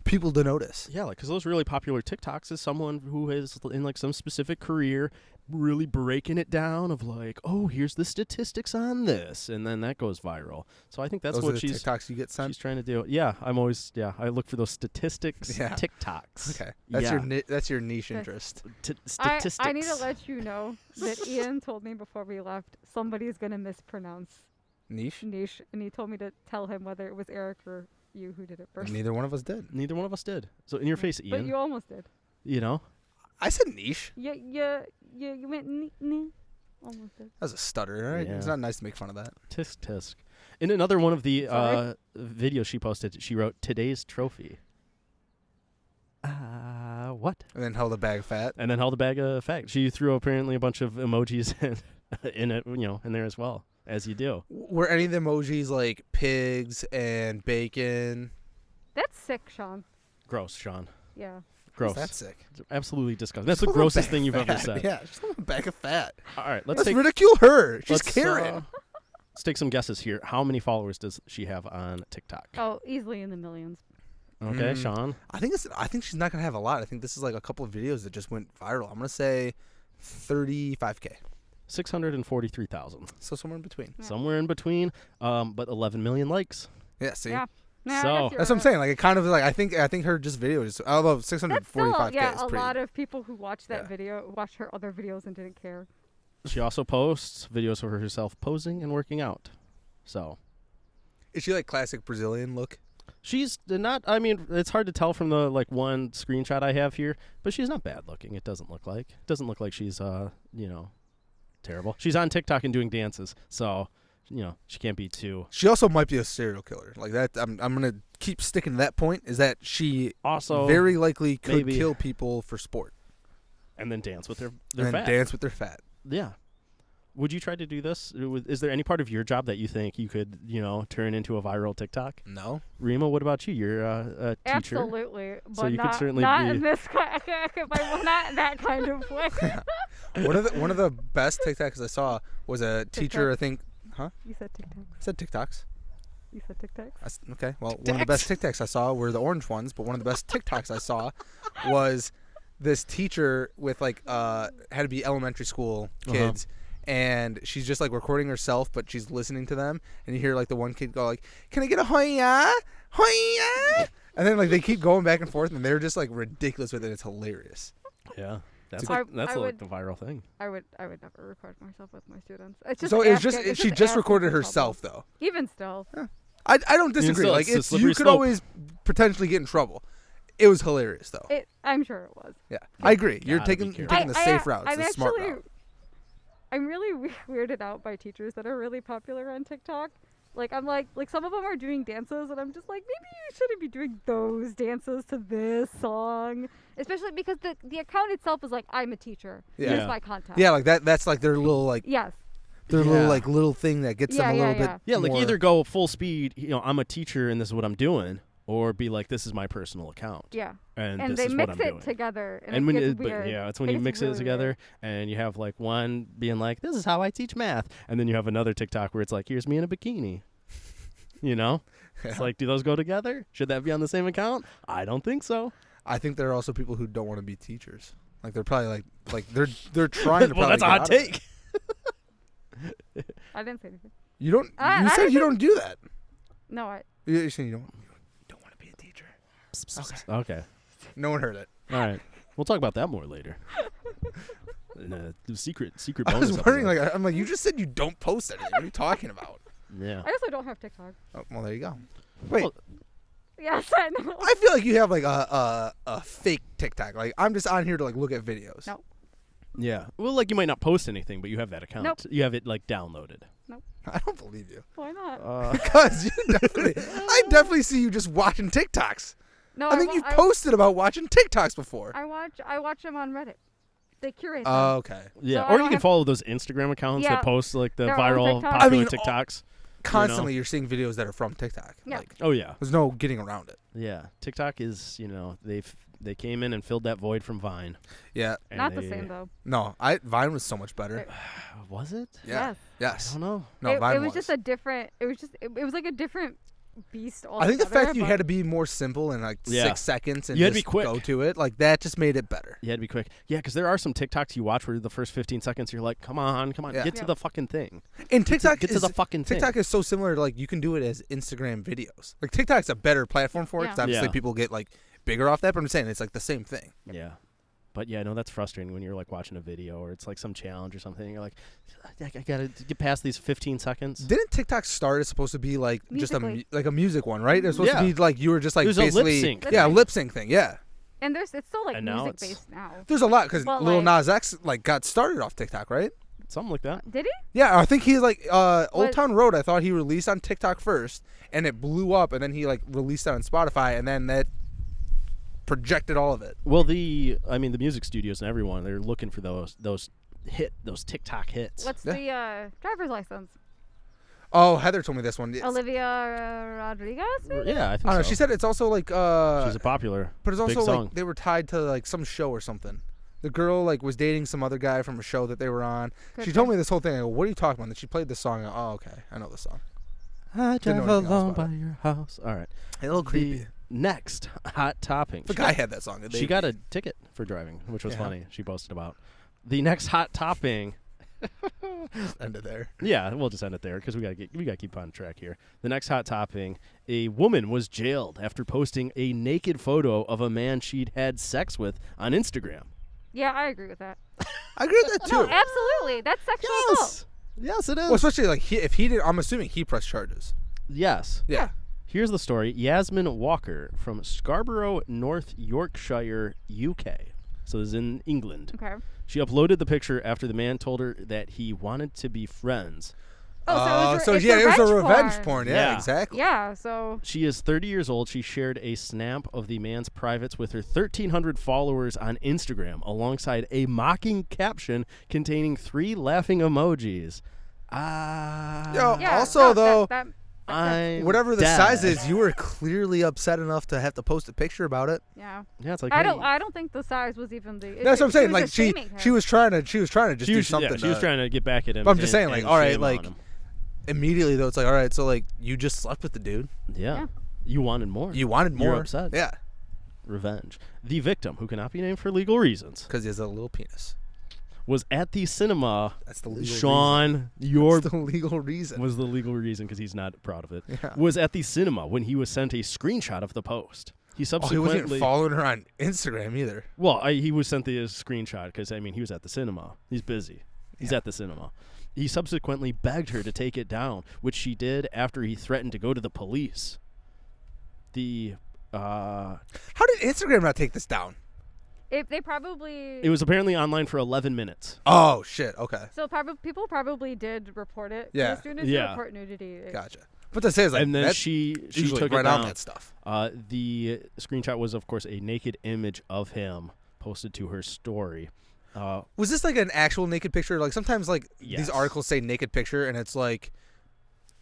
people to notice. Yeah, because those really popular TikToks is someone who is in some specific career really breaking it down of oh, here's the statistics on this, and then that goes viral. So I think that's Those are what the she's TikToks you get sent. trying to do. Yeah, I look for those statistics Yeah. TikToks. Okay, that's Yeah. that's your niche Okay. interest. Statistics. I need to let you know that Ian told me before we left somebody's gonna mispronounce Niche. niche, and he told me to tell him whether it was Eric or you who did it first. Neither one of us did. Neither one of us did. So in your face, But Ian. you almost did. I said niche. You went almost did. That was a stutter. Right? Yeah. It's not nice to make fun of that. Tisk tisk. In another one of the Sorry? videos she posted, she wrote "Today's trophy." What? And then held a bag of fat. And then held a bag of fat. She threw apparently a bunch of emojis in it, in there as well, as you do. Were any of the emojis like pigs and bacon? That's sick, Sean. Gross, Sean. Yeah. Gross. That's sick. It's absolutely disgusting. That's the Just a grossest bag thing of you've ever fat. said. Yeah, just a bag of fat. All right, let's Let's take ridicule her. She's let's, Karen. let's take some guesses here. How many followers does she have on TikTok? Oh, easily in the millions. Okay, Mm. Sean. I think she's not gonna have a lot. I think this is a couple of videos that just went viral. I'm gonna say 35K. 643,000. So somewhere in between. Yeah. Somewhere in between, but 11 million likes. Yeah. See. Yeah. Nah, I So- guess you're That's what I'm right. saying. It kind of I think her just video is although That's still 645K yeah, is a pretty. lot of people who watched that Yeah. video watched her other videos and didn't care. She also posts videos of herself posing and working out. So Is she classic Brazilian look? she's not. I mean, it's hard to tell from the one screenshot I have here, but she's not bad looking. It doesn't look like. It doesn't look like she's terrible. She's on TikTok and doing dances, so she can't be too. She also might be a serial killer. Like that, I'm gonna keep sticking to that point. Is that she Also very likely could maybe- kill people for sport and then dance with their and fat. dance with their fat. Yeah. Would you try to do this? Is there any part of your job that you think you could, turn into a viral TikTok? No. Rima, what about you? You're a teacher. Absolutely, but So you could not, certainly not be- in this not in that kind of way. One of the best TikToks I saw was a teacher. I think. Huh? You said TikToks. I said TikToks. You said TikToks. Okay. Well, one of the best TikToks I saw were the orange ones, but one of the best TikToks I saw was this teacher with had to be elementary school kids. And she's just recording herself, but she's listening to them. And you hear the one kid go "Can I get a hoya, hoya?" And then they keep going back and forth, and they're just ridiculous with it. It's hilarious. Yeah. That's I the would- viral thing. I would never record myself with my students. It's just So it was asking- it's she just asking recorded for herself trouble. though. Even still, I don't disagree. still, it's a You slippery could slope. always potentially get in trouble. It was hilarious though. I'm sure it was. Yeah, I agree. You're Gotta be taking careful. the safe route. It's I'm the smart actually, route. I'm really weirded out by teachers that are really popular on TikTok. I'm like some of them are doing dances, and I'm just maybe you shouldn't be doing those dances to this song, especially because the account itself is I'm a teacher. Yeah. Here's my content. Yeah, that's their little Yes. their Yeah. little little thing that gets them a little bit. Yeah, more, either go full speed, I'm a teacher and this is what I'm doing, or be this is my personal account. Yeah. And And this they is mix what I'm it doing. together, and And it when gets weird. it's when you gets mix it really together weird. and you have one being this is how I teach math, and then you have another TikTok where it's here's me in a bikini. It's do those go together? Should that be on the same account? I don't think so. I think there are also people who don't want to be teachers. They're probably they're trying to. Well, probably that's a get hot out of take. it. I didn't say anything. You don't. I You said you didn't- don't do that. No, You're saying you don't want to be a teacher. Okay. No one heard it. All right. We'll talk about that more later. In a secret I bonus was wondering, episode. I'm you just said you don't post anything. What are you talking about? Yeah. I also don't have TikTok. Oh, well, there you go. Wait, Well, Yes, I know. I feel like you have a fake TikTok. I'm just on here to look at videos. No. Yeah. Well, you might not post anything, but you have that account. Nope. You have it downloaded. I don't believe you. Why not? Because I definitely see you just watching TikToks. No, I think you've posted about watching TikToks before. I watch them on Reddit. They curate them. Oh, okay. Yeah. So I Or you don't can have- follow those Instagram accounts Yeah. that post the Their own viral TikTok. popular I mean, TikToks. Constantly, you're seeing videos that are from TikTok. Yeah. Oh yeah. There's no getting around it. Yeah. TikTok is, they came in and filled that void from Vine. Yeah. And Not the they- same though. No, Vine was so much better. Was it? Yeah. Yes. Yes. I don't know. No, it Vine was just a different. It was just. It was like a different beast altogether. I think the fact that you but- had to be more simple in Yeah. 6 seconds and You had to just be quick. go to it, that just made it better. You had to be quick. Yeah, because there are some TikToks you watch where the first 15 seconds you're come on, Yeah. get to Yeah. the fucking thing. And TikTok Get to is the fucking thing. TikTok is so similar to you can do it as Instagram videos. TikTok's a better platform for it because Yeah. obviously Yeah. people get bigger off that. But I'm saying it's the same thing. Yeah. But yeah, no, that's frustrating when you're watching a video or it's some challenge or something. And you're I gotta get past these 15 seconds. Didn't TikTok start as supposed to be just Musically. a music one, right? It was supposed Yeah. to be you were just There's a lip basically sync yeah, thing. lip sync thing. Yeah, And it's still And now music it's- based now. there's a lot because But, Lil Nas X got started off TikTok, right? Something like that. Did he? Yeah, I think he's Old What- Town Road. I thought he released on TikTok first, and it blew up, and then he released it on Spotify, and then that projected all of it. Well, the music studios and everyone, they're looking for those TikTok hits. What's Yeah. the driver's license? Oh, Heather told me this one. Olivia Rodriguez? Maybe? Yeah, I think I don't know. so. She said it's also She's a popular. but it's big also song. they were tied to some show or something. The girl was dating some other guy from a show that they were on. Could She be. told me this whole thing. I go, what are you talking about? And then she played this song. Oh, okay, I know the song. I Didn't drive know anything else along about by your house. All right. A little creepy. The next hot topping. The guy had that song. She got a ticket for driving, which was Yeah. funny. She posted about. The next hot topping. ended there. Yeah, we'll just end it there because we gotta keep on track here. The next hot topping: a woman was jailed after posting a naked photo of a man she'd had sex with on Instagram. Yeah, I agree with that. I agree with that too. No, absolutely. That's sexual assault. Yes, it is. Well, especially if he did. I'm assuming he pressed charges. Yes. Yeah. Here's the story. Yasmin Walker from Scarborough, North Yorkshire, UK, So it was in England. Okay. She uploaded the picture after the man told her that he wanted to be friends. Oh, so it was a revenge porn. Yeah, Yeah. exactly. Yeah, so She is 30 years old. She shared a snap of the man's privates with her 1,300 followers on Instagram alongside a mocking caption containing 3 laughing emojis. Yo, yeah. Also, no, though, I'm whatever the dead. size is, you were clearly upset enough to have to post a picture about it. yeah. Yeah, it's like I hey, don't think the size was even the. That's what I'm saying. was Like just she shaming him. was trying to just she do was, something. yeah, she was trying to get back at him. But I'm just saying, and like, all right, shame on like him. immediately though, it's like, all right, so like you just slept with the dude. Yeah. Yeah. You wanted more. You wanted more. You're upset. Yeah, Revenge. The victim, who cannot be named for legal reasons, because he has a little penis. was at the cinema. That's the legal Sean, your reason. That's the legal reason. was the legal reason because he's not proud of it. Yeah. Was at the cinema when he was sent a screenshot of the post. He Oh, he subsequently wasn't following her on Instagram either. well, he was sent the screenshot because I mean he was at the cinema. He's busy. He's Yeah. at the cinema. He subsequently begged her to take it down, which she did after he threatened to go to the police. The How did Instagram not take this down? If they probably. it was apparently online for 11 minutes. Oh shit. Okay, So people probably did report it. Yeah. As soon as Yeah. you report nudity. gotcha. But to say is like and then that's she usually took right it down. on that stuff. The screenshot was, of course, a naked image of him posted to her story. Was this like an actual naked picture? Like sometimes like Yes. these articles say naked picture and it's like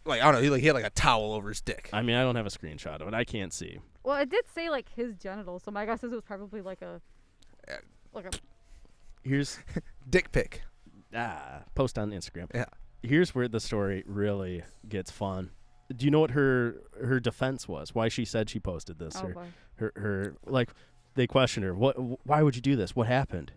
I don't know, he had like a towel over his dick. I mean, I don't have a screenshot of it. I can't see. Well, it did say like his genitals, so my guess is it was probably like a. Here's Dick pic. post on Instagram. Yeah. Here's where the story really gets fun. Do you know what her defense was? Why she said she posted this? Oh or boy. her like they questioned her. Why would you do this? What happened?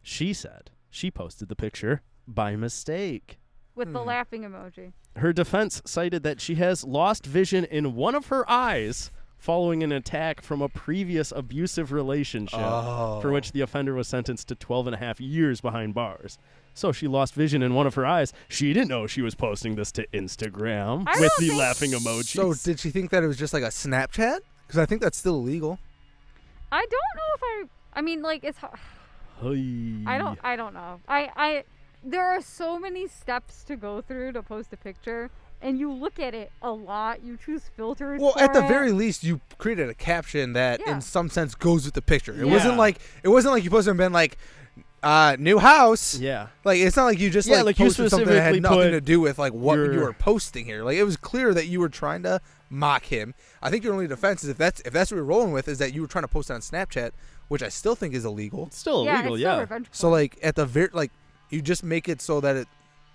She said she posted the picture by mistake. With the laughing emoji. Her defense cited that she has lost vision in one of her eyes following an attack from a previous abusive relationship for which the offender was sentenced to 12 and a half years behind bars. So she lost vision in one of her eyes. She didn't know she was posting this to Instagram I with don't the think- laughing emojis. So did she think that it was just like a Snapchat? Because I think that's still illegal. I don't know if I mean, like it's. I don't know. There are so many steps to go through to post a picture, and you look at it a lot. You choose filters. Well, for at the it. very least, you created a caption that, Yeah. in some sense, goes with the picture. It Yeah. wasn't like you posted and been like, "New house." Yeah. Like it's not like you just Yeah, like you posted something that had specifically nothing put to do with like what your- you were posting here. Like it was clear that you were trying to mock him. I think your only defense is if that's what you're rolling with is that you were trying to post it on Snapchat, which I still think is illegal. It's still Yeah, illegal, it's still yeah. revenge So porn. like at the you just make it so that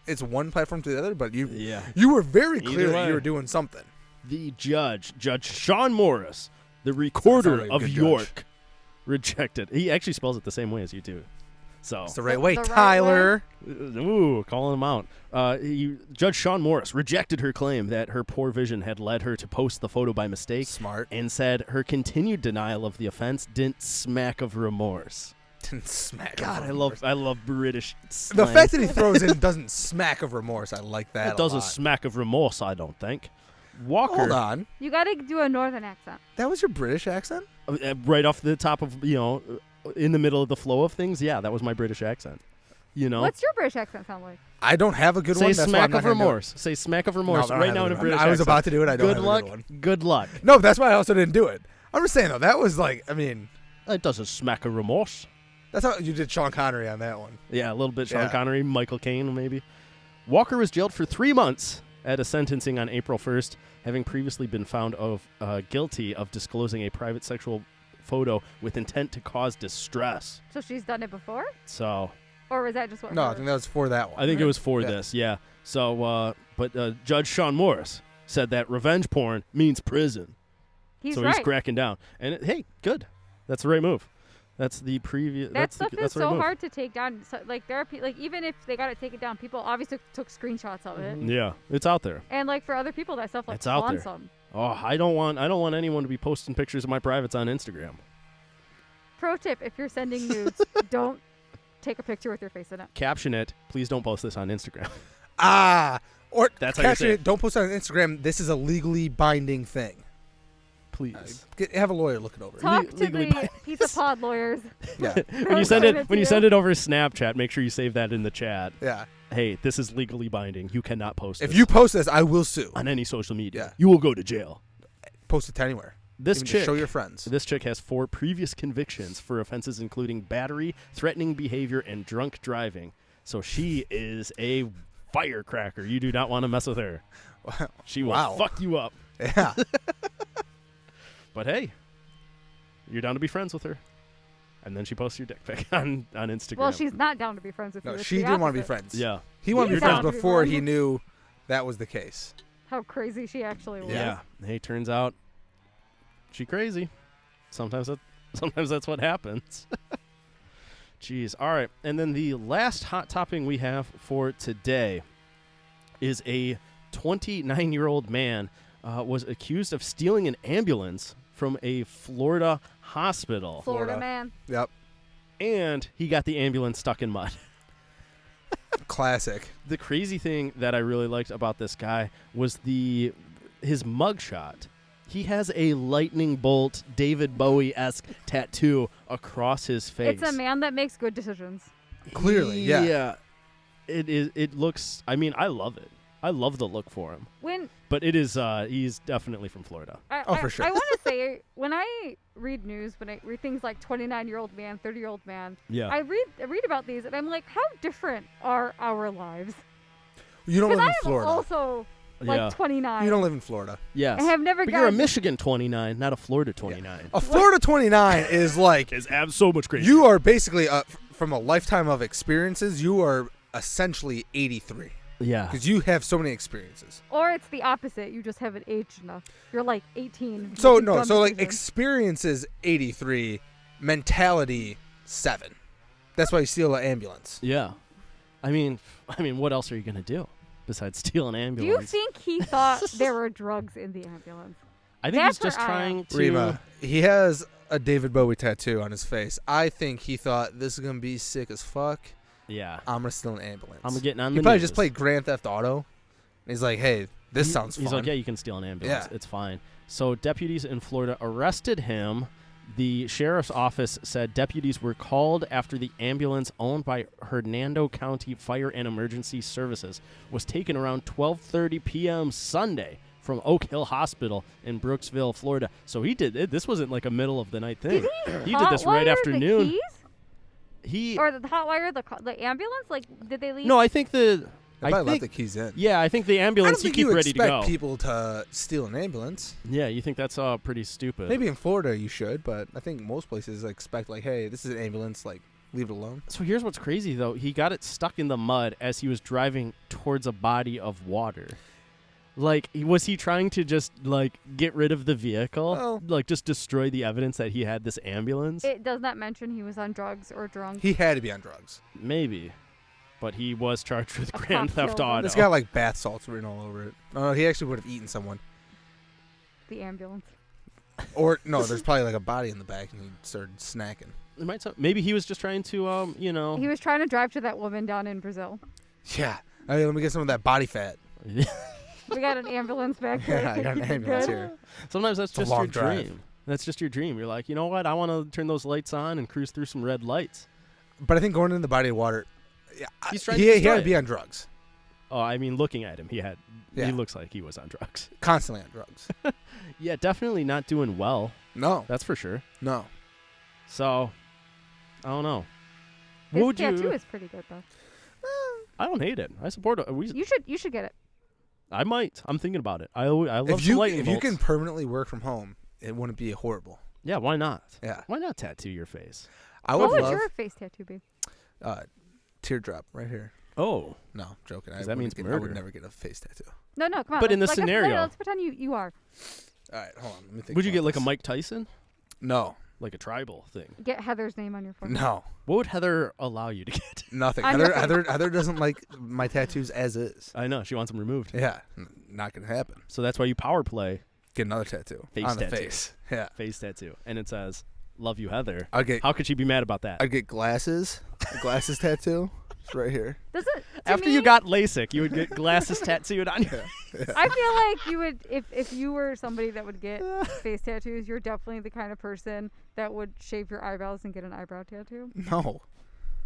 it's one platform to the other, but Yeah. you were very Either clear that way. you were doing something. The Judge Sean Morris, the recorder like a of good judge. York, rejected. He actually spells it the same way as you do. So, It's the right way, the right Tyler. ooh, calling him out. Judge Sean Morris rejected her claim that her poor vision had led her to post the photo by mistake Smart. and said her continued denial of the offense didn't smack of remorse. Didn't smack. God, of I love British the slang. fact that he throws in doesn't smack of remorse. I like that. It doesn't a lot. smack of remorse, I don't think. Walker, Hold on, You got to do a northern accent. that was your British accent. right off the top of, in the middle of the flow of things, yeah, that was my British accent. You know? What's your British accent sound like? I don't have a good Say one. That's why I'm smack not of gonna do it. remorse. Say smack of remorse No, I don't right have now a in a good British one. I was accent. about to do it. I don't Good have a luck. good one. Good luck. No, that's why I also didn't do it. I'm just saying though, that was like, I mean, It doesn't smack of remorse. that's how you did Sean Connery on that one. Yeah, a little bit Sean Yeah. Connery, Michael Caine, maybe. Walker was jailed for 3 months at a sentencing on April 1st, having previously been found guilty of disclosing a private sexual photo with intent to cause distress. So she's done it before, So or was that just what? No, her- I think that was for that one. I think it right? was for Yeah. this, yeah. So, but Judge Sean Morris said that revenge porn means prison. he's so right. he's cracking down. And hey, good. That's the right move. That's the previous. That stuff that's is the right so move. hard to take down. So, like there are like even if they got to take it down, people obviously took screenshots of it. Yeah, it's out there. And like for other people, that stuff like It's out haunts there. them. Oh, I don't want anyone to be posting pictures of my privates on Instagram. Pro tip: if you're sending nudes, don't take a picture with your face in it. Caption it. Please don't post this on Instagram. Or That's how you caption say it. Don't post it on Instagram. This is a legally binding thing. please. Have a lawyer look it over. Talk to legally the binding. Pizza Pod lawyers. Yeah, When you send Send it it when to you you. send it over Snapchat, make sure you save that in the chat. yeah. Hey, this is legally binding. You cannot post If this you post this, I will sue. on any social media. Yeah. You will go to jail. Post it to anywhere. This Even just chick, show your friends. this chick has 4 previous convictions for offenses including battery, threatening behavior, and drunk driving. So she is a firecracker. You do not want to mess with her. Wow. She will Wow. fuck you up. Yeah. But hey, you're down to be friends with her. And then she posts your dick pic on Instagram. Well, she's not down to be friends with you. No, It's she the didn't want to be opposite. friends. Yeah. He wanted to You're be friends down to be before he friends. knew that was the case. How crazy she actually was. Yeah. Hey, turns out she crazy. Sometimes that's what happens. Jeez. All right. And then the last hot topping we have for today is a 29-year-old man was accused of stealing an ambulance from a Florida hospital. Florida man. Yep. And he got the ambulance stuck in mud. Classic. The crazy thing that I really liked about this guy was his mugshot. He has a lightning bolt David Bowie-esque tattoo across his face. It's a man that makes good decisions. Clearly, yeah. Yeah. It looks, I mean, I love it. I love the look for him. But it is he's definitely from Florida. For sure. I want to say, when I read news, when I read things like 29-year-old man, 30-year-old man, Yeah. I read about these, and I'm like, how different are our lives? You don't live Because in I am Florida. also like Yeah. 29. You don't live in Florida. Yes. I have never But you're a gotten- Michigan 29, not a Florida 29. A Florida 29 is like Is so much crazy. you are basically from a lifetime of experiences. You are essentially 83 Yeah. because you have so many experiences. Or it's the opposite. You just haven't aged enough. You're like 18. So making no, dumb so like decisions. experiences 83, mentality 7. That's why you steal an ambulance. Yeah. I mean, what else are you going to do besides steal an Do you ambulance? think he thought there were drugs in the ambulance? I think That's he's just where I am. trying to Rima, he has a David Bowie tattoo on his face. I think he thought this is gonna be sick as fuck. Yeah. I'm gonna steal an ambulance. I'm getting on He the probably news. just played Grand Theft Auto. And he's like, hey, this sounds fun. He's like, yeah, you can steal an ambulance. Yeah. It's fine. So deputies in Florida arrested him. The sheriff's office said deputies were called after the ambulance owned by Hernando County Fire and Emergency Services was taken around 12:30 p.m. Sunday from Oak Hill Hospital in Brooksville, Florida. So he did it. This wasn't like a middle of the night thing. Did He did this right hotwire afternoon. The keys? He Or the hotwire the ambulance? Like, did they leave? No, I think They I probably left think the keys in. yeah, I think the I don't ambulance you think keep you ready to expect go. people to steal an ambulance. Yeah, you think that's pretty stupid. Maybe in Florida you should, but I think most places expect like, hey, this is an ambulance, like leave it alone. So here's what's crazy though. He got it stuck in the mud as he was driving towards a body of water. Like, was he trying to just like get rid of the vehicle? Well- Like just destroy the evidence that he had this ambulance? It does not mention he was on drugs or drunk. He had to be on drugs. Maybe. But he was charged with A grand cop theft killed him. auto. It's got like bath salts written all over it. No, he actually would have eaten someone. The ambulance. Or no, there's probably like a body in the back, and he started snacking. It might maybe he was just trying to you know. He was trying to drive to that woman down in Brazil. Yeah. Hey, let me get some of that body fat. We got an ambulance back here. Yeah, I got an Keep it ambulance good. here. Sometimes that's It's a just your long drive. dream. That's just your dream. You're like, you know what? I want to turn those lights on and cruise through some red lights. But I think going in the body of water, yeah, He's trying to he had destroy to be it. on drugs. Oh, I mean, looking at him, Yeah. he looks like he was on drugs. Constantly on drugs. Yeah, definitely not doing well. No, That's for sure. no. So, I don't know. His Would tattoo you? is pretty good though. I don't hate it. I support it. You should get it. I might. I'm thinking about it. I love If some you lightning if you bolts. can permanently work from home, it wouldn't be horrible. Yeah, why not? Yeah, Why not tattoo your face? I What would would love your face tattoo be? teardrop right here. Oh, No, I'm joking. 'Cause I that wouldn't means I would murder. never get a face tattoo. No, come on. But in let's- this like, scenario- let's pretend you are. All right, hold on. Let me think. would you about get like a this. Mike Tyson, No, like a tribal thing? Get Heather's name on your forehead. no, What would Heather allow you to get? nothing. On Heather, your face. Heather doesn't like my tattoos as is. I know she wants them removed. Yeah, not gonna happen. So that's why you power play Get another tattoo Face on the tattoo. face. Yeah, face tattoo, and it says "Love you, Heather." I'd get How could she be mad about that? glasses, a glasses tattoo. It's right here. Doesn't After you got LASIK, you would get glasses tattooed on you. I feel like you would, if you were somebody that would get face tattoos, you're definitely the kind of person that would shave your eyebrows and get an eyebrow tattoo. No.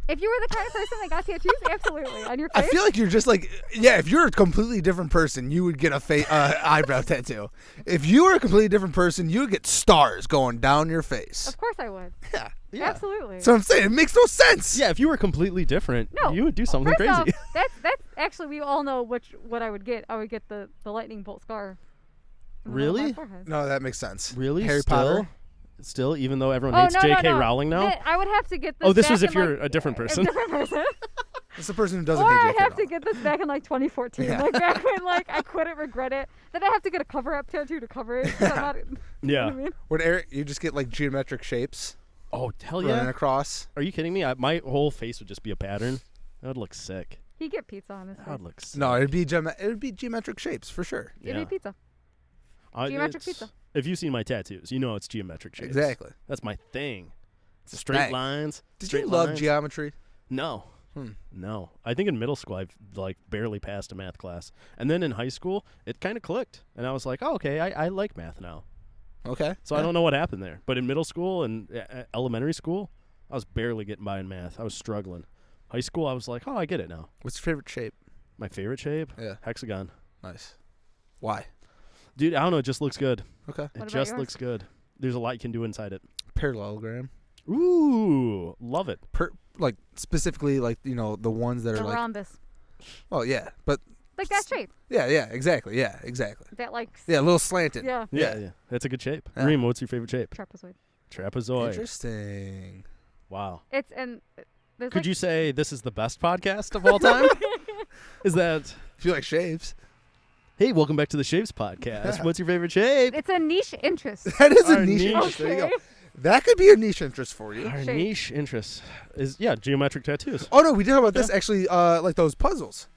If you were the kind of person that got tattoos, absolutely on your face. I feel like you're just like, yeah, if you're a completely different person, you would get a eyebrow tattoo. If you were a completely different person, you would get stars going down your face. Of course I would. Yeah. Absolutely. So I'm saying it makes no sense. Yeah, if you were completely different, No. you would do something First crazy. off, that's actually, we all know what I would get. I would get the lightning bolt scar. in the middle of my Really? forehead. No, that makes sense. Really? Harry Still? Potter. Still, even though everyone Oh, hates no, J.K. no, no. Rowling now? I would have to get this Oh, this back was if in, you're like, a different person. A different person. It's the person who doesn't Or hate I J.K. have to Rowling. get this back in like 2014. Yeah. Like back when like I couldn't regret it. Then I have to get a cover-up tattoo to cover it. 'cause I'm not, you know Yeah. what I mean? Would Eric, you just get like geometric shapes Oh, hell running yeah. across? Are you kidding me? My whole face would just be a pattern. That would look sick. He'd get pizza on his face. That would look sick. No, it'd be geometric shapes for sure. It'd Yeah. be pizza. I- Geometric it's- pizza. If you've seen my tattoos, you know it's geometric shapes. Exactly. That's my thing. It's a Straight thing. lines. Did straight you love lines. geometry? No. Hmm. No. I think in middle school I like barely passed a math class. And then in high school, it kind of clicked. And I was like, oh, okay, I like math now. Okay. So I don't know what happened there. But in middle school and elementary school, I was barely getting by in math. I was struggling. High school, I was like, oh, I get it now. What's your favorite shape? My favorite shape? Yeah. Hexagon. Nice. Why? Dude, I don't know. It just looks good. Okay. It about just yours? looks good. There's a lot you can do inside it. Parallelogram. Ooh, love it. Like specifically like, you know, the ones that The are like, rhombus. oh yeah, but Like that shape. yeah, exactly. That like. Yeah, a little slanted. Yeah. Yeah. That's a good shape. Yeah. Rima, what's your favorite shape? Trapezoid. Trapezoid. Interesting. Wow. It's and there's Could like, you say this is the best podcast of all time? Is that... If you like shapes. Hey, welcome back to the Shapes Podcast. What's your favorite shape? It's a niche interest. That is Our a niche niche. interest. There you Okay. go. That could be a niche interest for you. Our shape. niche interest is, geometric tattoos. Oh no, we did talk about this actually. Like those puzzles.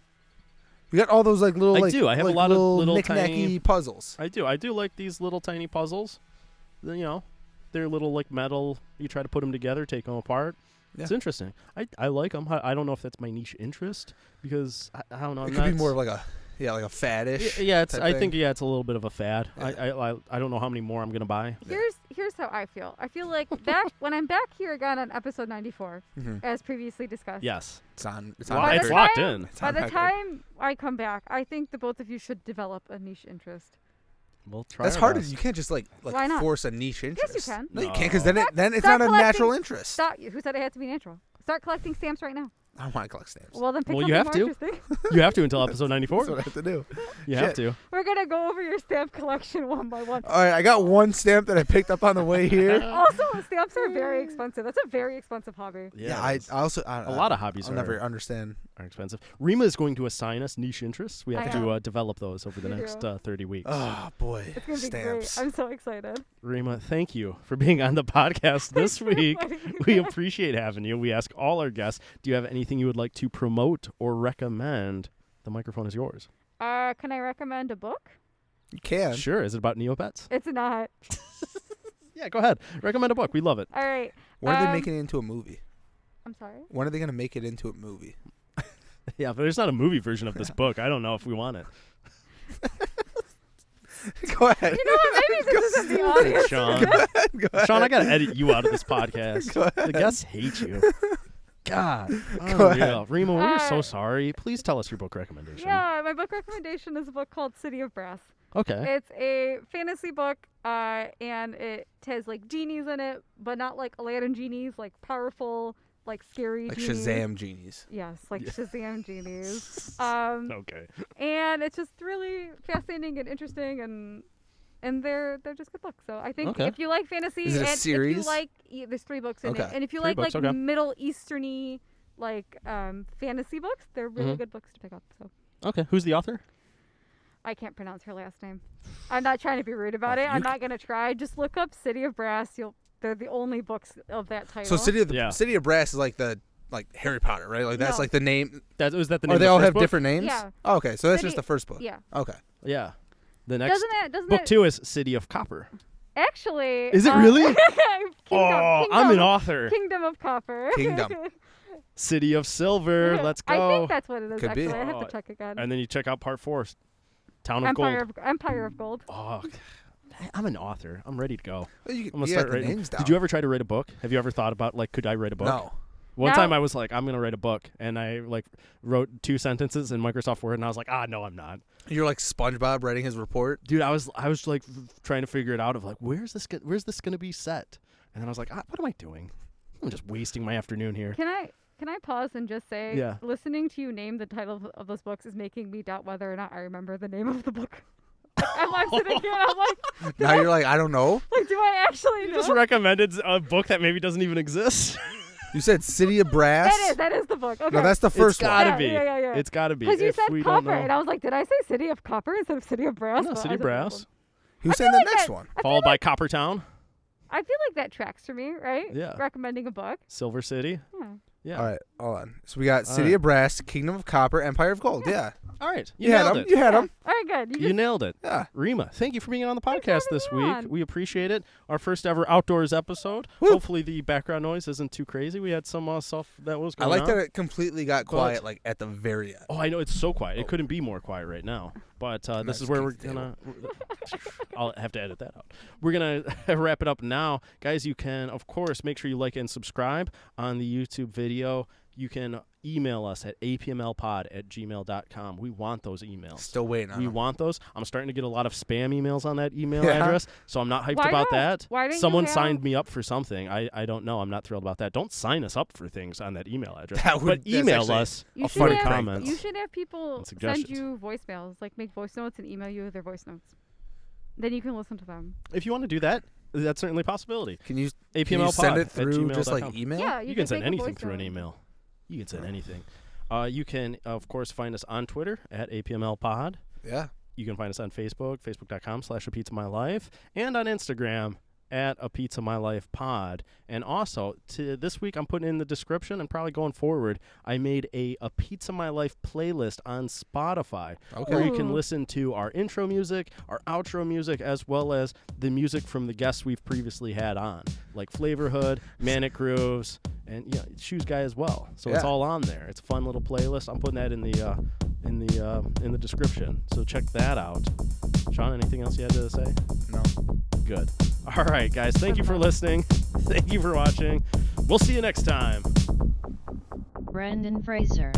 We got all those like little. I like, do. I have a like lot of little knick-knacky tiny- puzzles. I do like these little tiny puzzles. You know, they're little like metal. You try to put them together, take them apart. Yeah. It's interesting. I like them. I don't know if that's my niche interest because I don't know. It I'm could be not- more of like a like a faddish. Yeah, it's. type I thing. think it's a little bit of a fad. Yeah. I don't know how many more I'm gonna buy. Here's how I feel. I feel like when I'm back here again on episode 94, Mhm. as previously discussed. Yes, It's on. It's Well, on. By it's the record. locked time- in. It's By on the record. time I come back, I think the both of you should develop a niche interest. We'll try. That's our hard. best. You can't just like Why not? force a niche interest. Yes, you can. No, you No. can't because then it's Start not a collecting- natural interest. Stop. Who said it had to be natural? Start collecting stamps right now. I don't want to collect stamps. Well, then pick Well, something you have more to. interesting. You have to until episode 94. That's what I have to do. You have Shit. to. We're gonna go over your stamp collection one by one. All right, I got one stamp that I picked up on the way here. Also, stamps are very expensive. That's a very expensive hobby. Yeah, I also a lot of hobbies I'll are, never understand. are expensive. Rima is going to assign us niche interests. We have I to know. develop those over the We next do. 30 weeks. Oh boy, It's gonna be stamps. great. I'm so excited. Rima, thank you for being on the podcast this Thanks for week. inviting me We back. appreciate having you. We ask all our guests, do you have anything you would like to promote or recommend? The microphone is yours. Can I recommend a book? You can. Sure. Is it about Neopets? It's not. Yeah, go ahead. Recommend a book. We love it. All right. When are they Um, making it into a movie? I'm sorry. When are they gonna make it into a movie? Yeah, but there's not a movie version of this book. I don't know if we want it. Go ahead. You know what? Maybe this isn't the audience. Sean. Go ahead. Sean, I got to edit you out of this podcast. Go ahead. The guests hate you. God. Go Unreal. Rima, we're so Uh, sorry. Please tell us your book recommendation. Yeah, my book recommendation is a book called City of Brass. Okay. It's a fantasy book, and it has like genies in it, but not like Aladdin genies, like powerful, like scary Like genies. Shazam genies. Yes, like Yeah. Shazam genies. Okay. And it's just really fascinating and interesting, and they're just good books. So I think Okay. if you like fantasy, Is it a and series? if you like, there's 3 books in it, Okay. and if you 3 like books, like okay. Middle Easterny like fantasy books, they're really Mhm. good books to pick up. So Okay. Who's the author? I can't pronounce her last name. I'm not trying to be rude about Oh, it. I'm you not gonna try. Just look up City of Brass. They're the only books of that title. So City of Yeah. City of Brass is like the Harry Potter, right? Like that's No. like the name. Was that the name Or of they the all first have book? different names. Yeah. Oh, okay, so that's City- just the first book. Yeah. Okay. Yeah. The next Doesn't book it 2 is City of Copper. actually? Is it really? Kingdom, I'm an author. Kingdom of Copper. Kingdom. City of Silver. Let's I go. think that's what it is. Could be. Actually, I have Oh, to check again. And then you check out part 4, Town of Empire Gold. Empire of Gold. Oh, I'm an author. I'm ready to go. Well, you I'm gonna got start the writing. names down. Did you ever try to write a book? Have you ever thought about like, could I write a book? No. One No. time I was like, I'm gonna write a book, and I like wrote 2 sentences in Microsoft Word, and I was like, no, I'm not. You're like SpongeBob writing his report. Dude, I was like trying to figure it out of like, where's this gonna be set? And then I was like, what am I doing? I'm just wasting my afternoon here. Can I pause and just say, Yeah. listening to you name the title of those books is making me doubt whether or not I remember the name of the book. I'm sitting here and I'm like, Now you're like, I don't know. like, do I actually You know? just recommended a book that maybe doesn't even exist. You said City of Brass. That is the book. Okay. No, that's the first It's one. gotta Yeah, be. yeah. It's gotta be. Because you If said we don't copper, know. and I was like, did I say City of Copper instead of City of Brass? No, Well, City I of said that Brass. one. Who's I saying feel the like next that- one? Followed by Coppertown, I feel like that tracks for me, right? Yeah. Recommending a book. Silver City. Yeah. Yeah. All right, hold on. So we got All City right. of Brass, Kingdom of Copper, Empire of Gold. Yeah. All right. You had nailed them. it. You had them. All right, good. You nailed it. Yeah. Rima, thank you for being on the Thanks for podcast having this me week. on. We appreciate it. Our first ever outdoors episode. Woo. Hopefully the background noise isn't too crazy. We had some stuff that was I going like on. that it completely got quiet like at the very end. Oh, I know it's so quiet. It couldn't be more quiet right now. But this Nice is where we're keep stable. gonna. I'll have to edit that out. We're gonna wrap it up now, guys. You can, of course, make sure you like and subscribe on the YouTube video. You can email us at apmlpod@gmail.com. We want those emails. Still waiting on We them. want those. I'm starting to get a lot of spam emails on that email Yeah. address, so I'm not hyped Why about not? that. Why didn't you Someone have- signed me up for something. I don't know. I'm not thrilled about that. Don't sign us up for things on that email address. That would- but that's email actually us. You a should funny have, prank, comments. You should have people and send suggestions. you voicemails, like make voice notes and email you their voice notes. Then you can listen to them. If you want to do that, that's certainly a possibility. Can you APMLpod send it at through just like gmail.com. email? Yeah, You can send take a anything voice through an note. email. You can send anything. You can, of course, find us on Twitter at APMLpod. Yeah. You can find us on Facebook, facebook.com/apizza.mylife, and on Instagram at apizza.mylife.pod. And also, this week I'm putting in the description and probably going forward, I made a Pizza My Life playlist on Spotify Okay. where you can Ooh. listen to our intro music, our outro music, as well as the music from the guests we've previously had on, like Flavorhood, Manic Grooves, and Shoes Guy as well. So it's Yeah. all on there. It's a fun little playlist. I'm putting that in the description. So check that out. Sean, anything else you had to say? No. Good. All right, guys. Thank you for listening. Thank you for watching. We'll see you next time. Brendan Fraser.